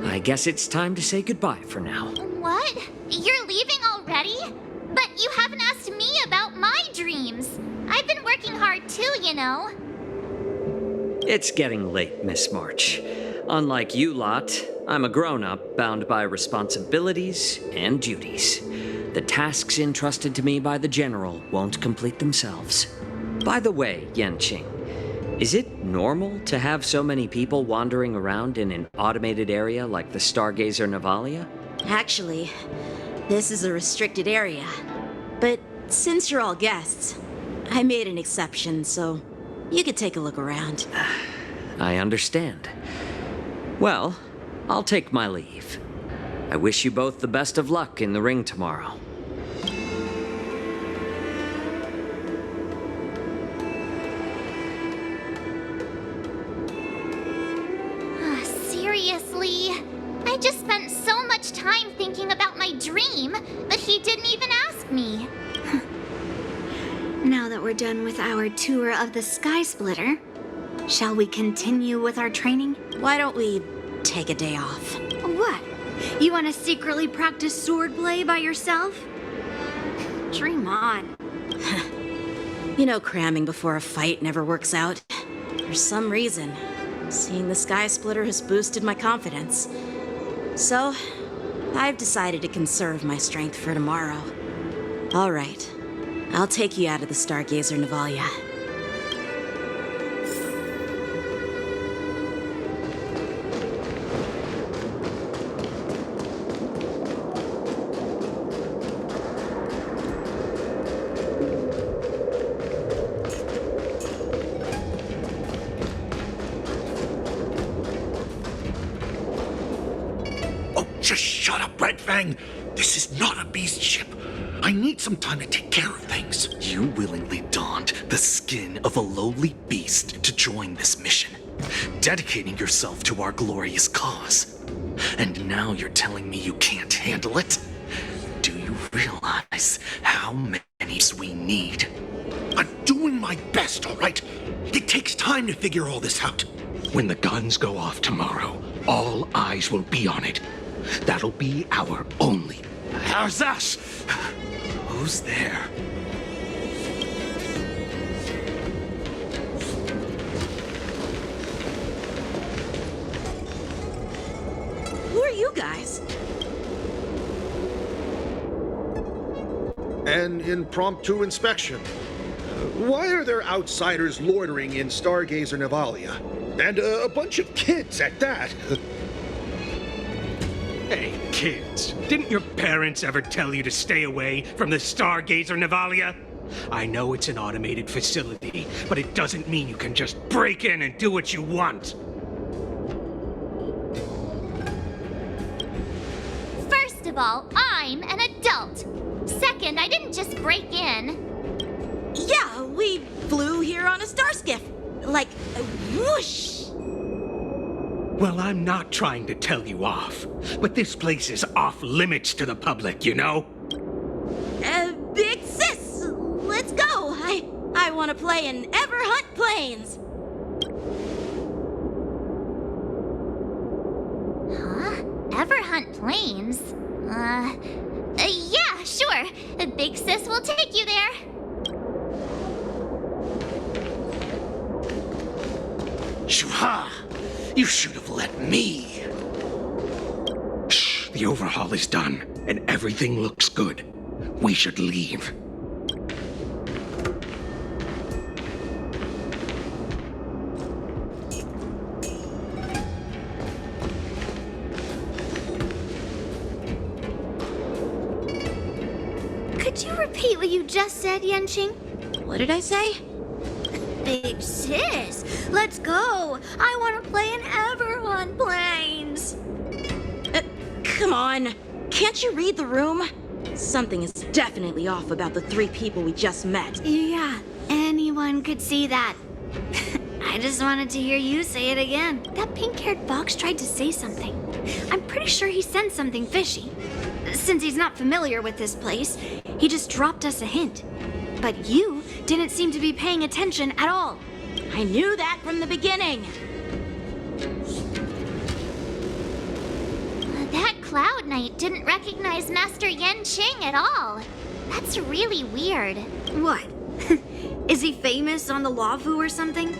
I guess it's time to say goodbye for now. What? You're leaving already? But you haven't asked me about my dreams. I've been working hard too, you know. It's getting late, Miss March. Unlike you lot, I'm a grown-up bound by responsibilities and duties. The tasks entrusted to me by the General won't complete themselves. By the way, Yanqing, is it normal to have so many people wandering around in an automated area like the Stargazer Navalia? Actually, this is a restricted area. But since you're all guests, I made an exception, so you could take a look around. I understand. Well, I'll take my leave. I wish you both the best of luck in the ring tomorrow. Seriously? I just spent so much time thinking about my dream, but he didn't even ask me. Now that we're done with our tour of the Sky Splitter, shall we continue with our training? Why don't we take a day off? What? You want to secretly practice swordplay by yourself? Dream on. You know, cramming before a fight never works out. For some reason, seeing the Sky Splitter has boosted my confidence. So, I've decided to conserve my strength for tomorrow. All right, I'll take you out of the Stargazer Navalia. Oh, just shut up, Red Fang! This is not a beast ship. I need some time to take care of things. You willingly donned the skin of a lowly beast to join this mission, dedicating yourself to our glorious cause. And now you're telling me you can't handle it? Do you realize how many we need? I'm doing my best, all right? It takes time to figure all this out. When the guns go off tomorrow, all eyes will be on it. That'll be our only. How's that? Who's there? Who are you guys? An impromptu inspection. Why are there outsiders loitering in Stargazer Navalia? And a bunch of kids at that. Hey, kids, didn't your parents ever tell you to stay away from the Stargazer Navalia? I know it's an automated facility, but it doesn't mean you can just break in and do what you want. First of all, I'm an adult. Second, I didn't just break in. Yeah, we flew here on a star skiff. Like, whoosh! Well, I'm not trying to tell you off, but this place is off limits to the public, you know? Big sis, let's go. I want to play in Everhunt Plains. Huh? Everhunt Plains? Yeah, sure. Big Sis will take you there. Shuha! You should have let me. Shh, the overhaul is done, and everything looks good. We should leave. Could you repeat what you just said, Yenqing? What did I say? Big sis, let's go. I want to play in Everhunt Plains. Come on. Can't you read the room? Something is definitely off about the 3 people we just met. Yeah, anyone could see that. I just wanted to hear you say it again. That pink-haired fox tried to say something. I'm pretty sure he sensed something fishy. Since he's not familiar with this place, he just dropped us a hint. But you didn't seem to be paying attention at all. I knew that from the beginning. That Cloud Knight didn't recognize Master Yenqing at all. That's really weird. What? Is he famous on the Luofu or something?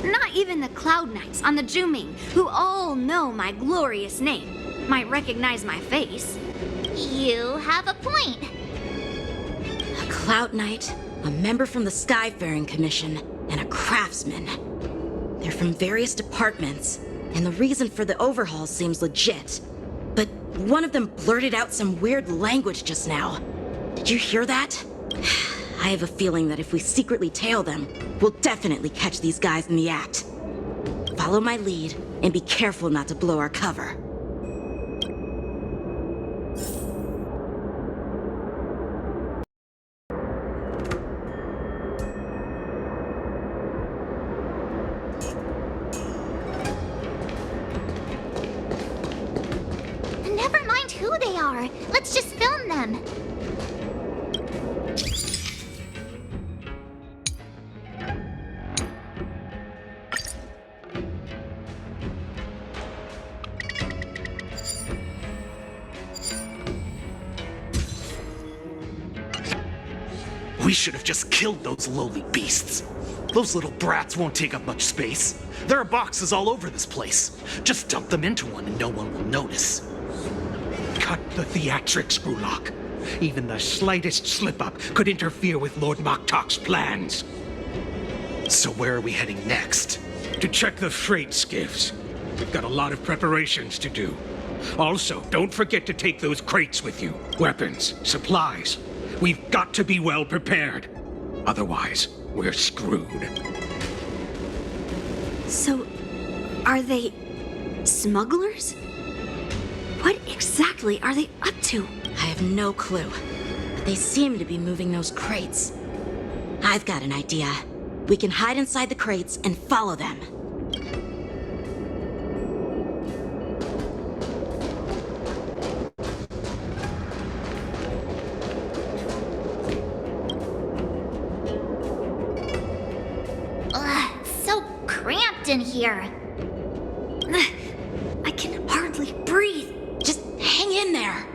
Not even the Cloud Knights on the Juming, who all know my glorious name, might recognize my face. You have a point. A Cloud Knight, a member from the Skyfaring Commission, and a craftsman. They're from various departments, and the reason for the overhaul seems legit. But one of them blurted out some weird language just now. Did you hear that? I have a feeling that if we secretly tail them, we'll definitely catch these guys in the act. Follow my lead, and be careful not to blow our cover. Never mind who they are. Let's just film them. should have just killed those lowly beasts. Those little brats won't take up much space. There are boxes all over this place. Just dump them into one and no one will notice. Cut the theatrics, Grulok. Even the slightest slip-up could interfere with Lord Moktok's plans. So where are we heading next? To check the freight skiffs. We've got a lot of preparations to do. Also, don't forget to take those crates with you. Weapons, supplies. We've got to be well prepared. Otherwise, we're screwed. So, are they smugglers? What exactly are they up to? I have no clue. They seem to be moving those crates. I've got an idea. We can hide inside the crates and follow them. Ugh, so cramped in here. I can hardly breathe. Just hang in there.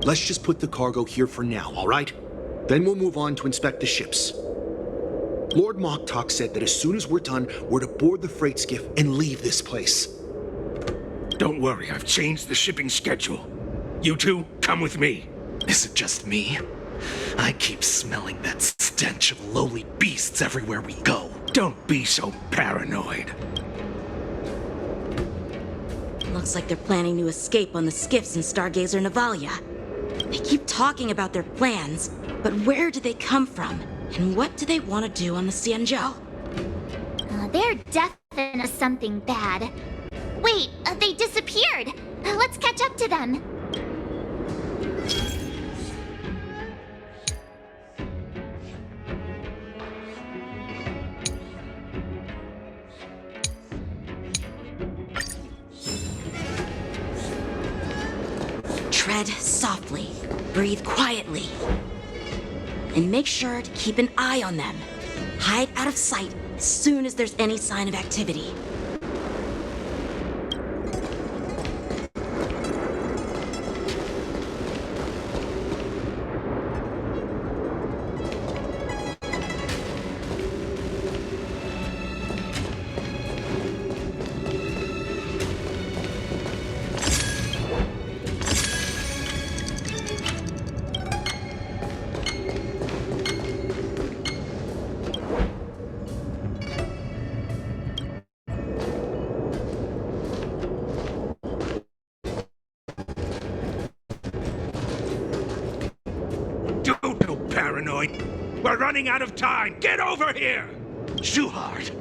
Let's just put the cargo here for now, all right? Then we'll move on to inspect the ships. Lord Moktok said that as soon as we're done, we're to board the freight skiff and leave this place. Don't worry, I've changed the shipping schedule. You two, come with me. Is it just me? I keep smelling that stench of lowly beasts everywhere we go. Don't be so paranoid. Looks like they're planning to escape on the skiffs in Stargazer Navalia. They keep talking about their plans, but where do they come from? And what do they want to do on the Xianzhou? They're definitely something bad. Wait, they disappeared. Let's catch up to them. Tread softly, breathe quietly, and make sure to keep an eye on them. Hide out of sight as soon as there's any sign of activity. Don't go paranoid. We're running out of time. Get over here! Shuhard,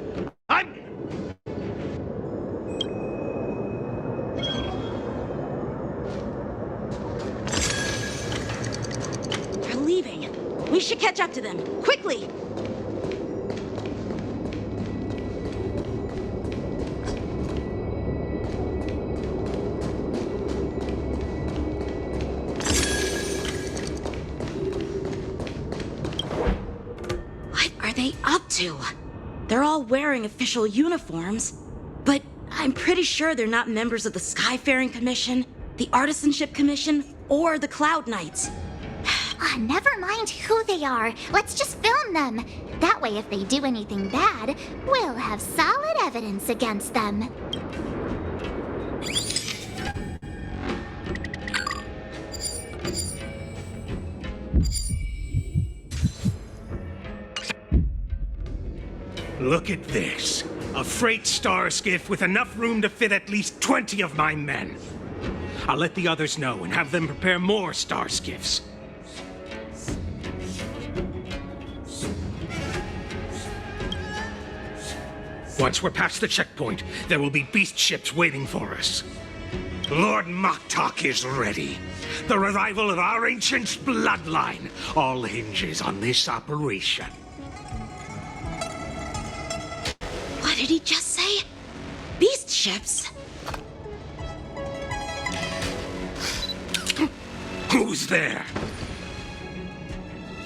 They're leaving. We should catch up to them. Quickly! What are they up to? They're all wearing official uniforms, but I'm pretty sure they're not members of the Skyfaring Commission, the Artisanship Commission, or the Cloud Knights. Never mind who they are. Let's just film them. That way, if they do anything bad, we'll have solid evidence against them. Look at this. A freight star skiff with enough room to fit at least 20 of my men. I'll let the others know and have them prepare more star skiffs. Once we're past the checkpoint, there will be beast ships waiting for us. Lord Moktok is ready. The revival of our ancient bloodline all hinges on this operation. What did he just say? Beast ships? Who's there?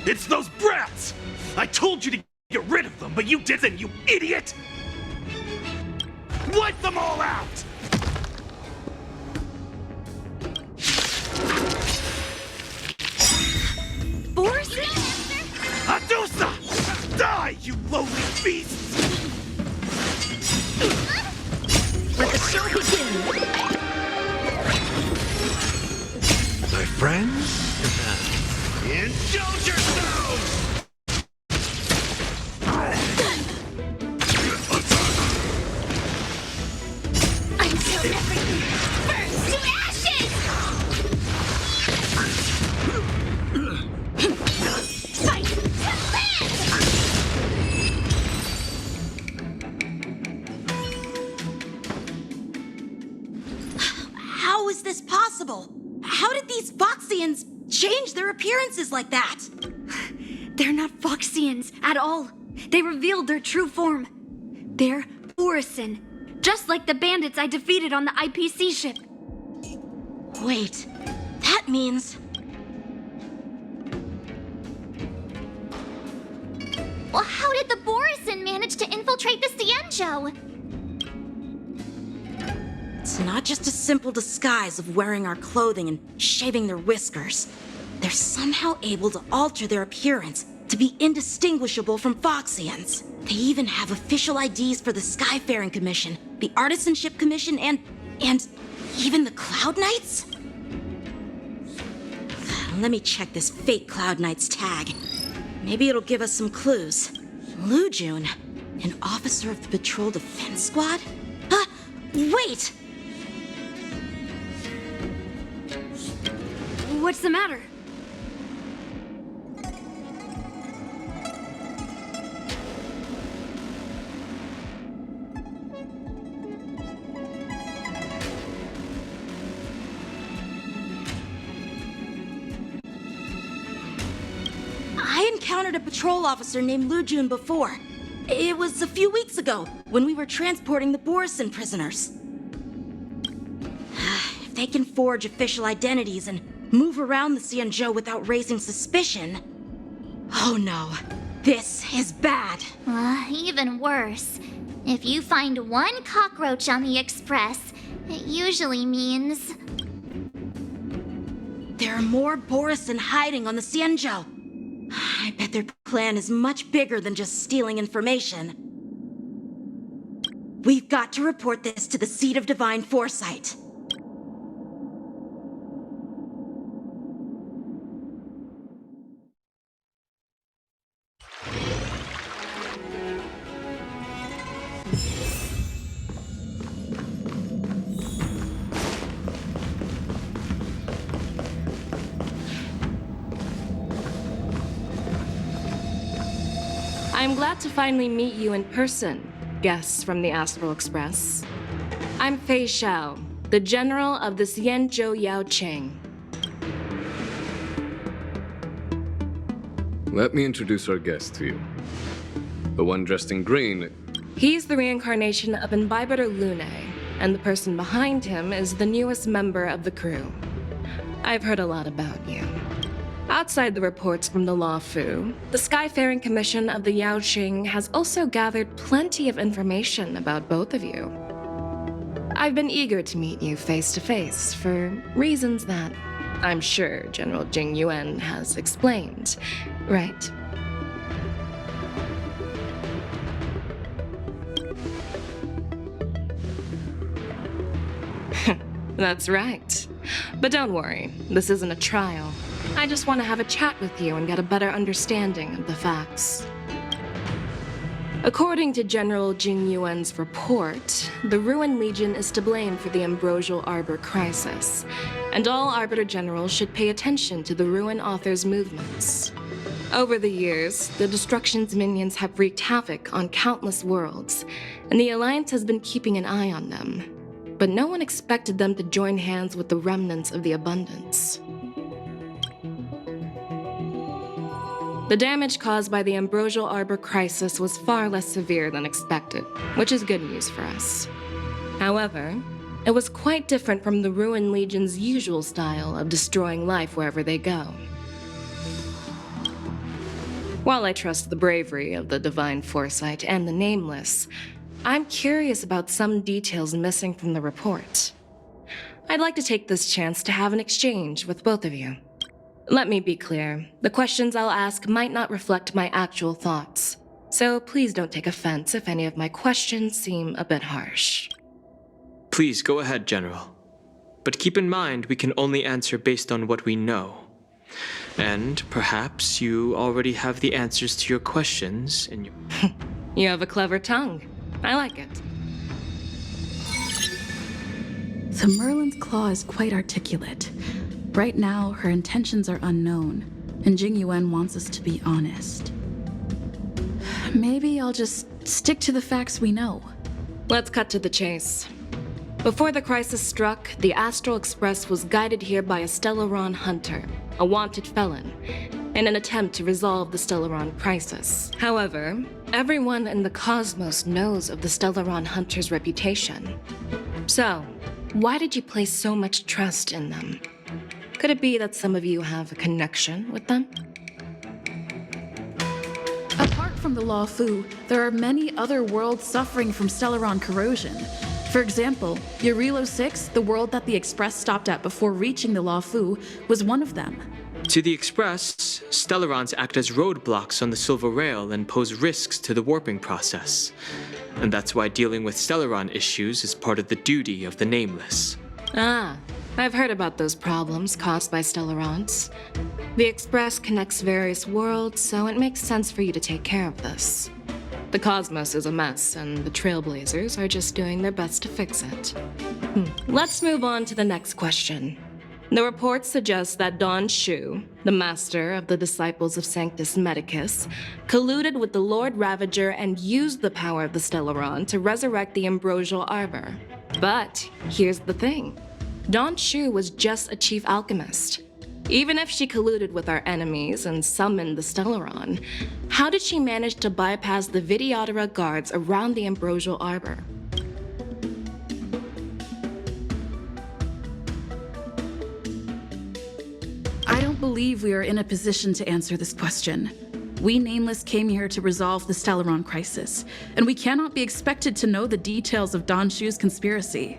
It's those brats! I told you to get rid of them, but you didn't, you idiot! Wipe them all out! Borson? Adusa! Die, you lowly beasts! Let the show begin! My friends? Indulge yourselves! Until everything burns to ashes! Fight to live! How is this possible? How did these Foxians change their appearances like that? They're not Foxians at all. They revealed their true form. They're Borson, just like the bandits I defeated on the IPC ship. Wait, that means... Well, how did the Borison manage to infiltrate the Cienjo? It's not just a simple disguise of wearing our clothing and shaving their whiskers. They're somehow able to alter their appearance to be indistinguishable from Foxians. They even have official IDs for the Skyfaring Commission, the Artisanship Commission, and even the Cloud Knights? Let me check this fake Cloud Knight's tag. Maybe it'll give us some clues. Lu Jun, an officer of the Patrol Defense Squad? Wait! What's the matter? I encountered a patrol officer named Lu Jun before. It was a few weeks ago, when we were transporting the Borison prisoners. If they can forge official identities and move around the Cienjo without raising suspicion... Oh no, this is bad. Even worse. If you find one cockroach on the Express, it usually means... There are more Borison hiding on the Cienjo. I bet their plan is much bigger than just stealing information. We've got to report this to the Seat of Divine Foresight. I'm glad to finally meet you in person, guests from the Astral Express. I'm Fei Xiao, the General of the Cienjo Yao Cheng. Let me introduce our guest to you. The one dressed in green. He's the reincarnation of Imbibitor Lune, and the person behind him is the newest member of the crew. I've heard a lot about you. Outside the reports from the Law Fu, the Skyfaring Commission of the Yao Qing has also gathered plenty of information about both of you. I've been eager to meet you face to face for reasons that I'm sure General Jing Yuan has explained, right? That's right. But don't worry, this isn't a trial. I just want to have a chat with you and get a better understanding of the facts. According to General Jing Yuan's report, the Ruin Legion is to blame for the Ambrosial Arbor crisis, and all Arbiter Generals should pay attention to the Ruin Author's movements. Over the years, the Destruction's minions have wreaked havoc on countless worlds, and the Alliance has been keeping an eye on them. But no one expected them to join hands with the remnants of the Abundance. The damage caused by the Ambrosial Arbor crisis was far less severe than expected, which is good news for us. However, it was quite different from the Ruin Legion's usual style of destroying life wherever they go. While I trust the bravery of the Divine Foresight and the Nameless, I'm curious about some details missing from the report. I'd like to take this chance to have an exchange with both of you. Let me be clear, the questions I'll ask might not reflect my actual thoughts, so please don't take offense if any of my questions seem a bit harsh. Please go ahead, General. But keep in mind we can only answer based on what we know. And perhaps you already have the answers to your questions in your... You have a clever tongue. I like it. The Merlin's claw is quite articulate. Right now, her intentions are unknown, and Jing Yuan wants us to be honest. Maybe I'll just stick to the facts we know. Let's cut to the chase. Before the crisis struck, the Astral Express was guided here by a Stellaron hunter, a wanted felon, in an attempt to resolve the Stellaron crisis. However, everyone in the cosmos knows of the Stellaron hunter's reputation. So, why did you place so much trust in them? Could it be that some of you have a connection with them? Apart from the Law Fu, there are many other worlds suffering from Stellaron corrosion. For example, Eurilo 6, the world that the Express stopped at before reaching the Law Fu, was one of them. To the Express, Stellarons act as roadblocks on the Silver Rail and pose risks to the warping process. And that's why dealing with Stellaron issues is part of the duty of the Nameless. Ah, I've heard about those problems caused by Stellarons. The Express connects various worlds, so it makes sense for you to take care of this. The cosmos is a mess, and the Trailblazers are just doing their best to fix it. Let's move on to the next question. The report suggests that Don Shu, the master of the Disciples of Sanctus Medicus, colluded with the Lord Ravager and used the power of the Stellaron to resurrect the Ambrosial Arbor. But here's the thing. Don Shu was just a chief alchemist. Even if she colluded with our enemies and summoned the Stellaron, how did she manage to bypass the Vidyadhara guards around the Ambrosial Arbor? I don't believe we are in a position to answer this question. We Nameless came here to resolve the Stellaron crisis, and we cannot be expected to know the details of Don Shu's conspiracy.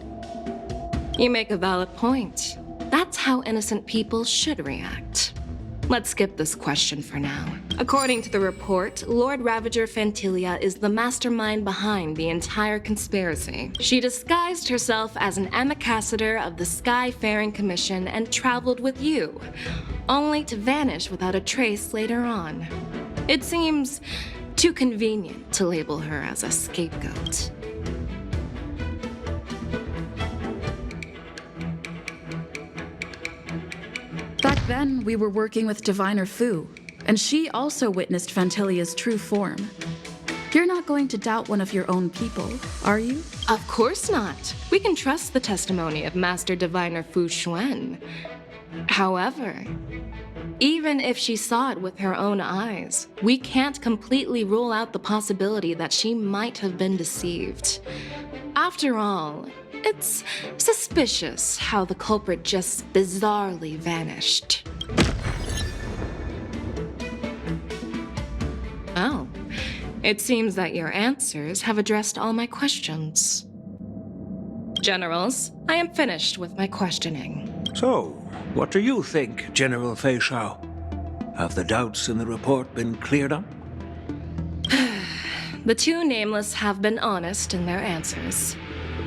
You make a valid point. That's how innocent people should react. Let's skip this question for now. According to the report, Lord Ravager Fantilia is the mastermind behind the entire conspiracy. She disguised herself as an ambassador of the Skyfaring Commission and traveled with you, only to vanish without a trace later on. It seems too convenient to label her as a scapegoat. Back then, we were working with Diviner Fu, and she also witnessed Fantilia's true form. You're not going to doubt one of your own people, are you? Of course not. We can trust the testimony of Master Diviner Fu Xuan. However, even if she saw it with her own eyes, we can't completely rule out the possibility that she might have been deceived. After all, it's suspicious how the culprit just bizarrely vanished. Oh, it seems that your answers have addressed all my questions. Generals, I am finished with my questioning. So, what do you think, General Fei Shao? Have the doubts in the report been cleared up? The two Nameless have been honest in their answers.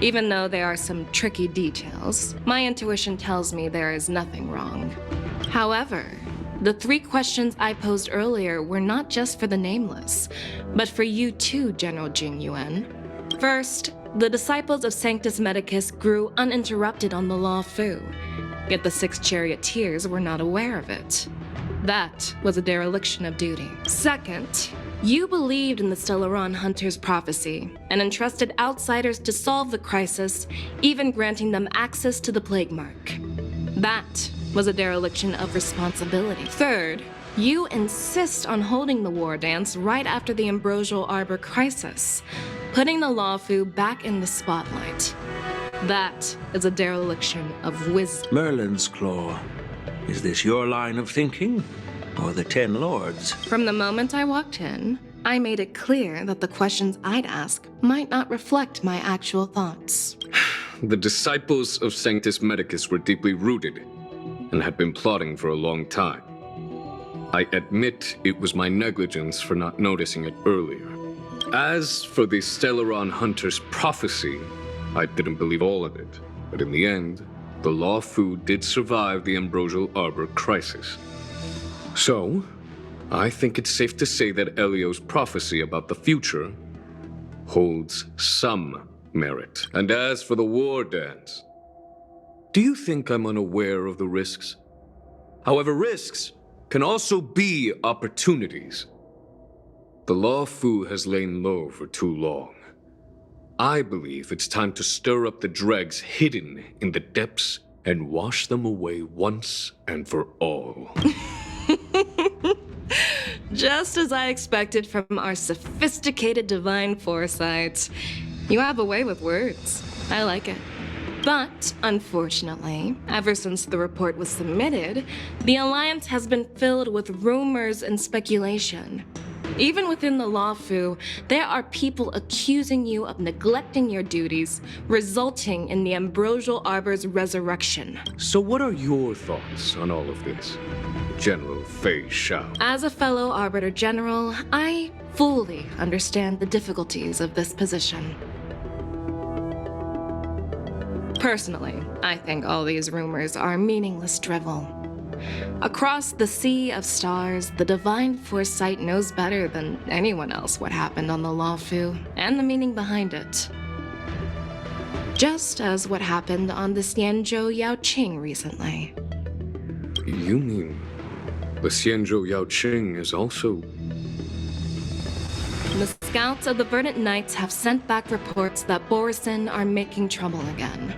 Even though there are some tricky details, my intuition tells me there is nothing wrong. However, the 3 questions I posed earlier were not just for the Nameless, but for you too, General Jing Yuan. First, the Disciples of Sanctus Medicus grew uninterrupted on the Law Fu, yet the 6 charioteers were not aware of it. That was a dereliction of duty. Second, you believed in the Stellaron Hunter's prophecy and entrusted outsiders to solve the crisis, even granting them access to the Plague Mark. That was a dereliction of responsibility. Third, you insist on holding the war dance right after the Ambrosial Arbor crisis, putting the Law Fu back in the spotlight. That is a dereliction of wisdom. Merlin's Claw. Is this your line of thinking? Or the Ten Lords? From the moment I walked in, I made it clear that the questions I'd ask might not reflect my actual thoughts. The disciples of Sanctus Medicus were deeply rooted and had been plotting for a long time. I admit it was my negligence for not noticing it earlier. As for the Stellaron Hunter's prophecy, I didn't believe all of it, but in the end, the Law Fu did survive the Ambrosial Arbor crisis. So, I think it's safe to say that Elio's prophecy about the future holds some merit. And as for the war dance, do you think I'm unaware of the risks? However, risks can also be opportunities. The Law Fu has lain low for too long. I believe it's time to stir up the dregs hidden in the depths and wash them away once and for all. Just as I expected from our sophisticated divine foresight. You have a way with words. I like it. But, unfortunately, ever since the report was submitted, the Alliance has been filled with rumors and speculation. Even within the Law Fu, there are people accusing you of neglecting your duties, resulting in the Ambrosial Arbor's resurrection. So what are your thoughts on all of this, General Fei Shao? As a fellow Arbiter General, I fully understand the difficulties of this position. Personally, I think all these rumors are meaningless drivel. Across the sea of stars, the divine foresight knows better than anyone else what happened on the Law Fu and the meaning behind it. Just as what happened on the Xianzhou Yaoqing recently. You mean the Xianzhou Yaoqing is also... The scouts of the Verdant Knights have sent back reports that Borisin are making trouble again.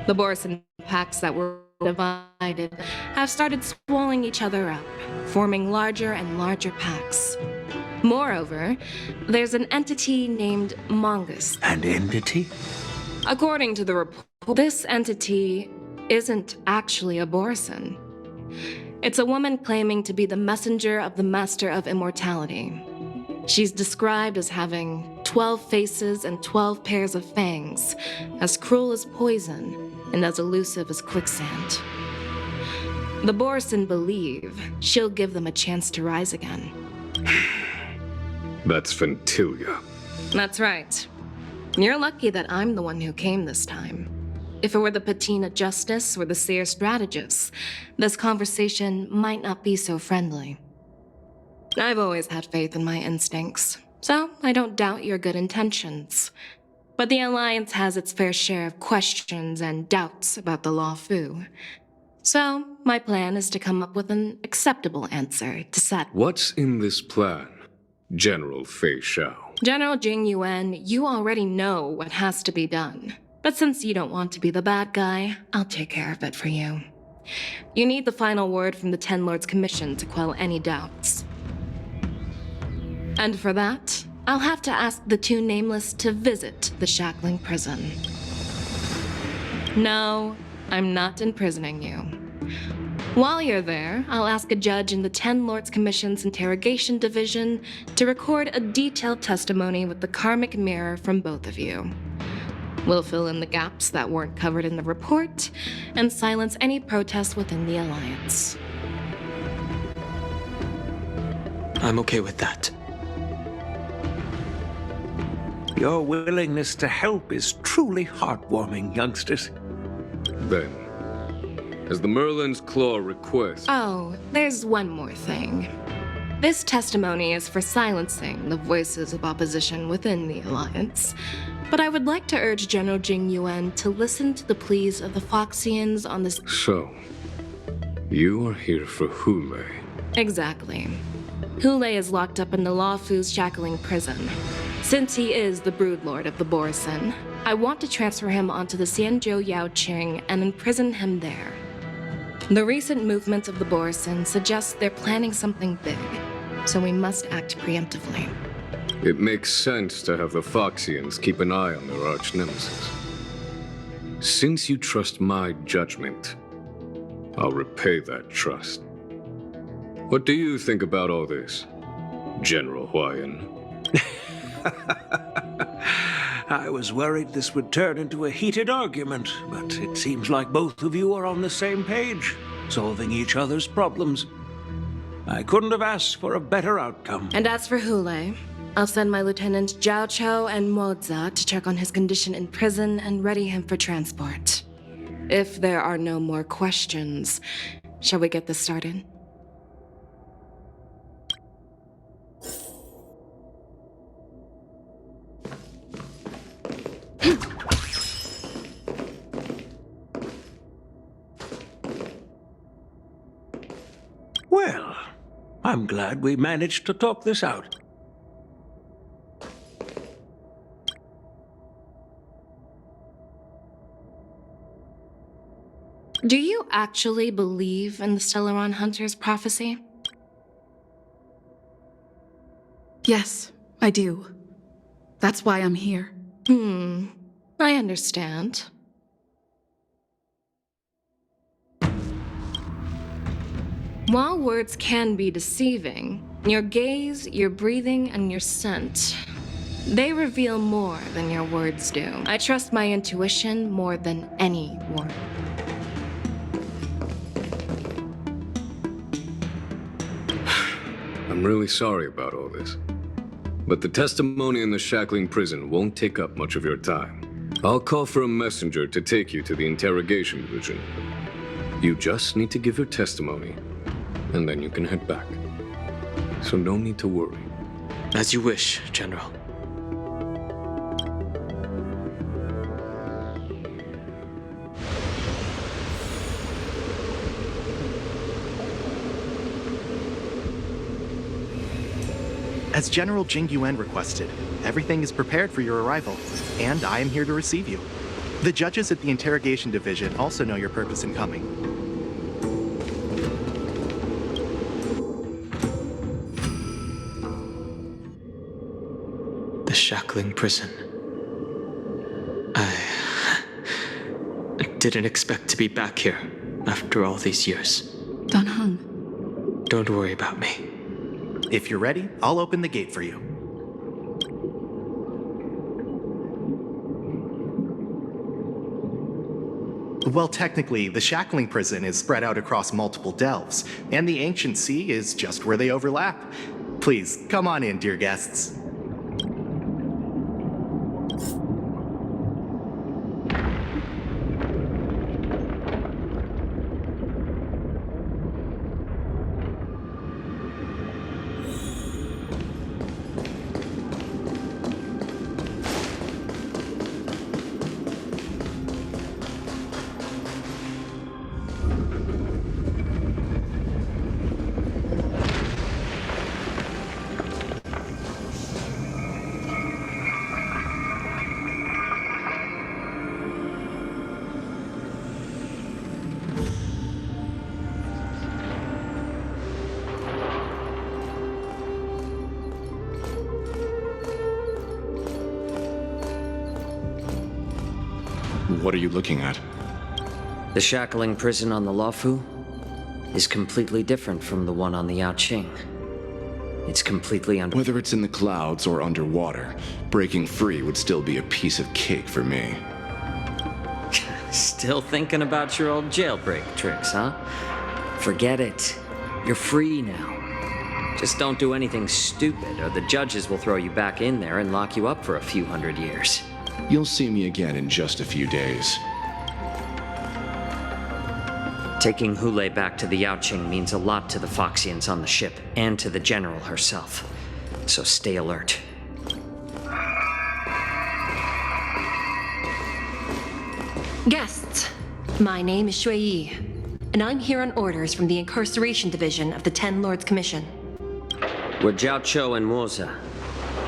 The Borisin packs that were divided have started swallowing each other up, forming larger and larger packs. Moreover, there's an entity named Mongus. An entity? According to the report, this entity isn't actually a Borisin. It's a woman claiming to be the messenger of the Master of Immortality. She's described as having 12 faces and 12 pairs of fangs, as cruel as poison, and as elusive as quicksand. The Borisin believe she'll give them a chance to rise again. That's Ventilia. That's right. You're lucky that I'm the one who came this time. If it were the Patina Justice or the Seer Strategist, this conversation might not be so friendly. I've always had faith in my instincts, so I don't doubt your good intentions. But the Alliance has its fair share of questions and doubts about the Law Fu. So, my plan is to come up with an acceptable answer to satisfy. What's in this plan, General Fei Shao? General Jing Yuan, you already know what has to be done. But since you don't want to be the bad guy, I'll take care of it for you. You need the final word from the Ten Lords Commission to quell any doubts. And for that, I'll have to ask the two Nameless to visit the Shackling prison. No, I'm not imprisoning you. While you're there, I'll ask a judge in the Ten Lords Commission's Interrogation Division to record a detailed testimony with the karmic mirror from both of you. We'll fill in the gaps that weren't covered in the report and silence any protests within the Alliance. I'm okay with that. Your willingness to help is truly heartwarming, youngsters. Then, as the Merlin's Claw requests... Oh, there's one more thing. This testimony is for silencing the voices of opposition within the Alliance. But I would like to urge General Jing Yuan to listen to the pleas of the Foxians on this... So, you are here for Hule. Exactly. Hule is locked up in the Law Fu's Shackling prison. Since he is the broodlord of the Borisin, I want to transfer him onto the Xianzhou Yaoqing and imprison him there. The recent movements of the Borisin suggest they're planning something big, so we must act preemptively. It makes sense to have the Foxians keep an eye on their arch-nemesis. Since you trust my judgment, I'll repay that trust. What do you think about all this, General Huayan? I was worried this would turn into a heated argument, but it seems like both of you are on the same page, solving each other's problems. I couldn't have asked for a better outcome. And as for Hule, I'll send my Lieutenant Jiao Cho and Moza to check on his condition in prison and ready him for transport. If there are no more questions, shall we get this started? Well, I'm glad we managed to talk this out. Do you actually believe in the Stellaron Hunter's prophecy? Yes, I do. That's why I'm here. I understand. While words can be deceiving, your gaze, your breathing, and your scent, they reveal more than your words do. I trust my intuition more than any word. I'm really sorry about all this. But the testimony in the shackling prison won't take up much of your time. I'll call for a messenger to take you to the interrogation division. You just need to give your testimony, and then you can head back. So no need to worry. As you wish, General. As General Jing Yuan requested, everything is prepared for your arrival, and I am here to receive you. The judges at the interrogation division also know your purpose in coming. The shackling prison. I didn't expect to be back here after all these years. Don Hung. Don't worry about me. If you're ready, I'll open the gate for you. Well, technically, the shackling prison is spread out across multiple delves, and the ancient sea is just where they overlap. Please, come on in, dear guests. What are you looking at? The shackling prison on the Luofu is completely different from the one on the Yaoqing. It's completely under... Whether it's in the clouds or underwater, breaking free would still be a piece of cake for me. Still thinking about your old jailbreak tricks, huh? Forget it. You're free now. Just don't do anything stupid, or the judges will throw you back in there and lock you up for a few hundred years. You'll see me again in just a few days. Taking Hule back to the Yaoqing means a lot to the Foxians on the ship, and to the General herself. So stay alert. Guests, my name is Shui Yi, and I'm here on orders from the Incarceration Division of the Ten Lords Commission. We're Jiao Cho and Moza.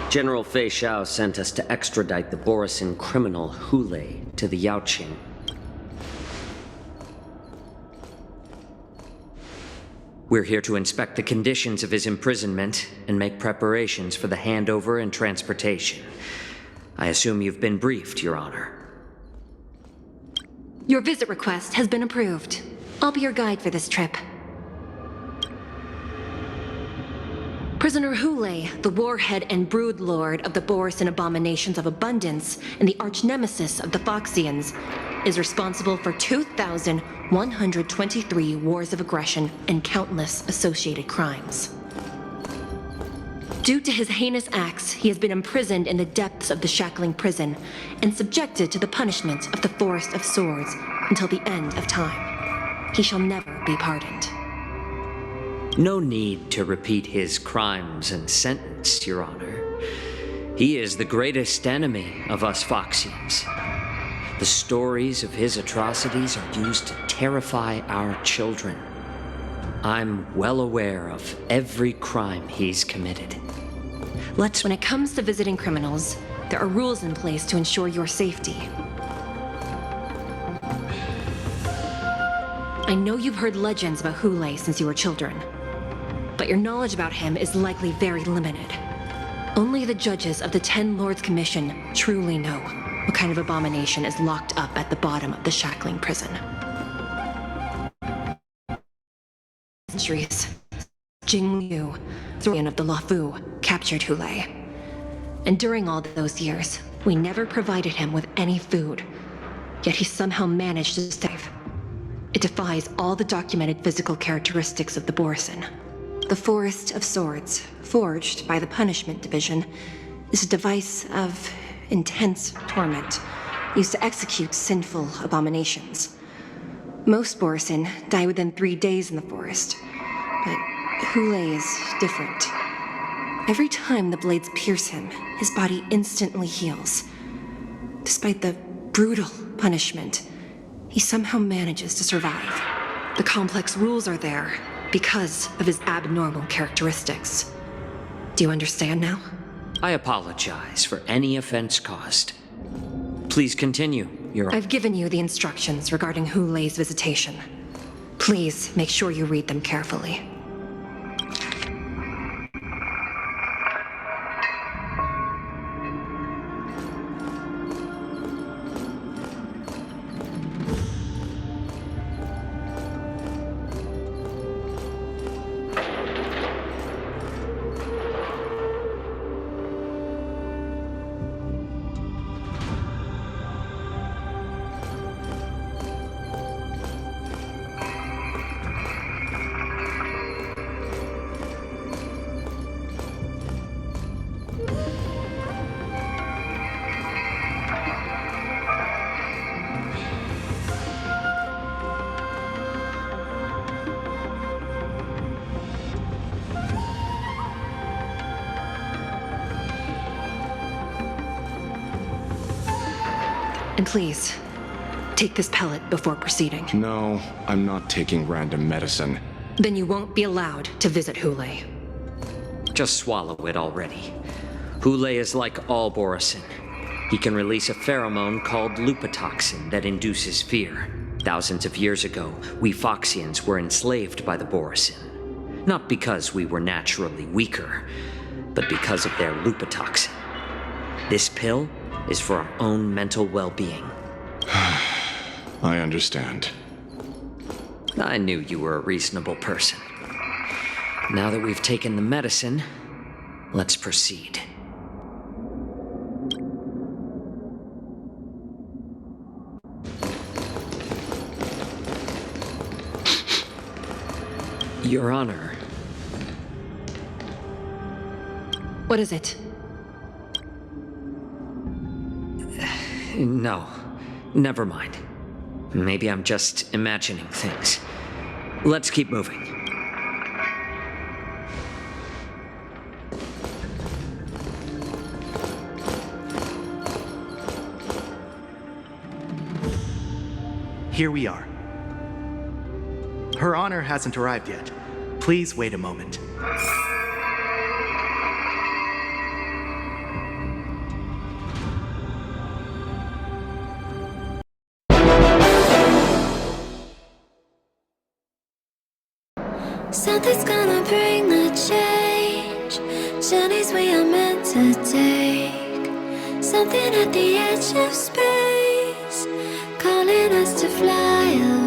General Fei Xiao sent us to extradite the Borisin criminal Hule to the Yaoqing. We're here to inspect the conditions of his imprisonment and make preparations for the handover and transportation. I assume you've been briefed, Your Honor. Your visit request has been approved. I'll be your guide for this trip. Prisoner Hule, the warhead and brood lord of the Borisin abominations of abundance and the arch-nemesis of the Foxians, is responsible for 2,123 wars of aggression and countless associated crimes. Due to his heinous acts, he has been imprisoned in the depths of the Shackling Prison and subjected to the punishment of the Forest of Swords until the end of time. He shall never be pardoned. No need to repeat his crimes and sentence, Your Honor. He is the greatest enemy of us Foxians. The stories of his atrocities are used to terrify our children. I'm well aware of every crime he's committed. When it comes to visiting criminals, there are rules in place to ensure your safety. I know you've heard legends about Hule since you were children, but your knowledge about him is likely very limited. Only the judges of the Ten Lords Commission truly know what kind of abomination is locked up at the bottom of the Shackling Prison. Centuries, Jing Liu, historian of the Luofu, captured Hule. And during all those years, we never provided him with any food, yet he somehow managed to survive. It defies all the documented physical characteristics of the Borisin. The Forest of Swords, forged by the Punishment Division, is a device of intense torment, used to execute sinful abominations. Most Borisin die within 3 days in the forest, but Hule is different. Every time the blades pierce him, his body instantly heals. Despite the brutal punishment, he somehow manages to survive. The complex rules are there because of his abnormal characteristics. Do you understand now? I apologize for any offense caused. Please continue, Your Honor. I've given you the instructions regarding Hule's visitation. Please make sure you read them carefully. And please, take this pellet before proceeding. No, I'm not taking random medicine. Then you won't be allowed to visit Hule. Just swallow it already. Hule is like all Borisin. He can release a pheromone called lupatoxin that induces fear. Thousands of years ago, we Foxians were enslaved by the Borisin. Not because we were naturally weaker, but because of their lupatoxin. This pill is for our own mental well-being. I understand. I knew you were a reasonable person. Now that we've taken the medicine, let's proceed. Your Honor. What is it? No, never mind. Maybe I'm just imagining things. Let's keep moving. Here we are. Her Honor hasn't arrived yet. Please wait a moment. Something's gonna bring the change. Journeys we are meant to take. Something at the edge of space. calling us to fly away.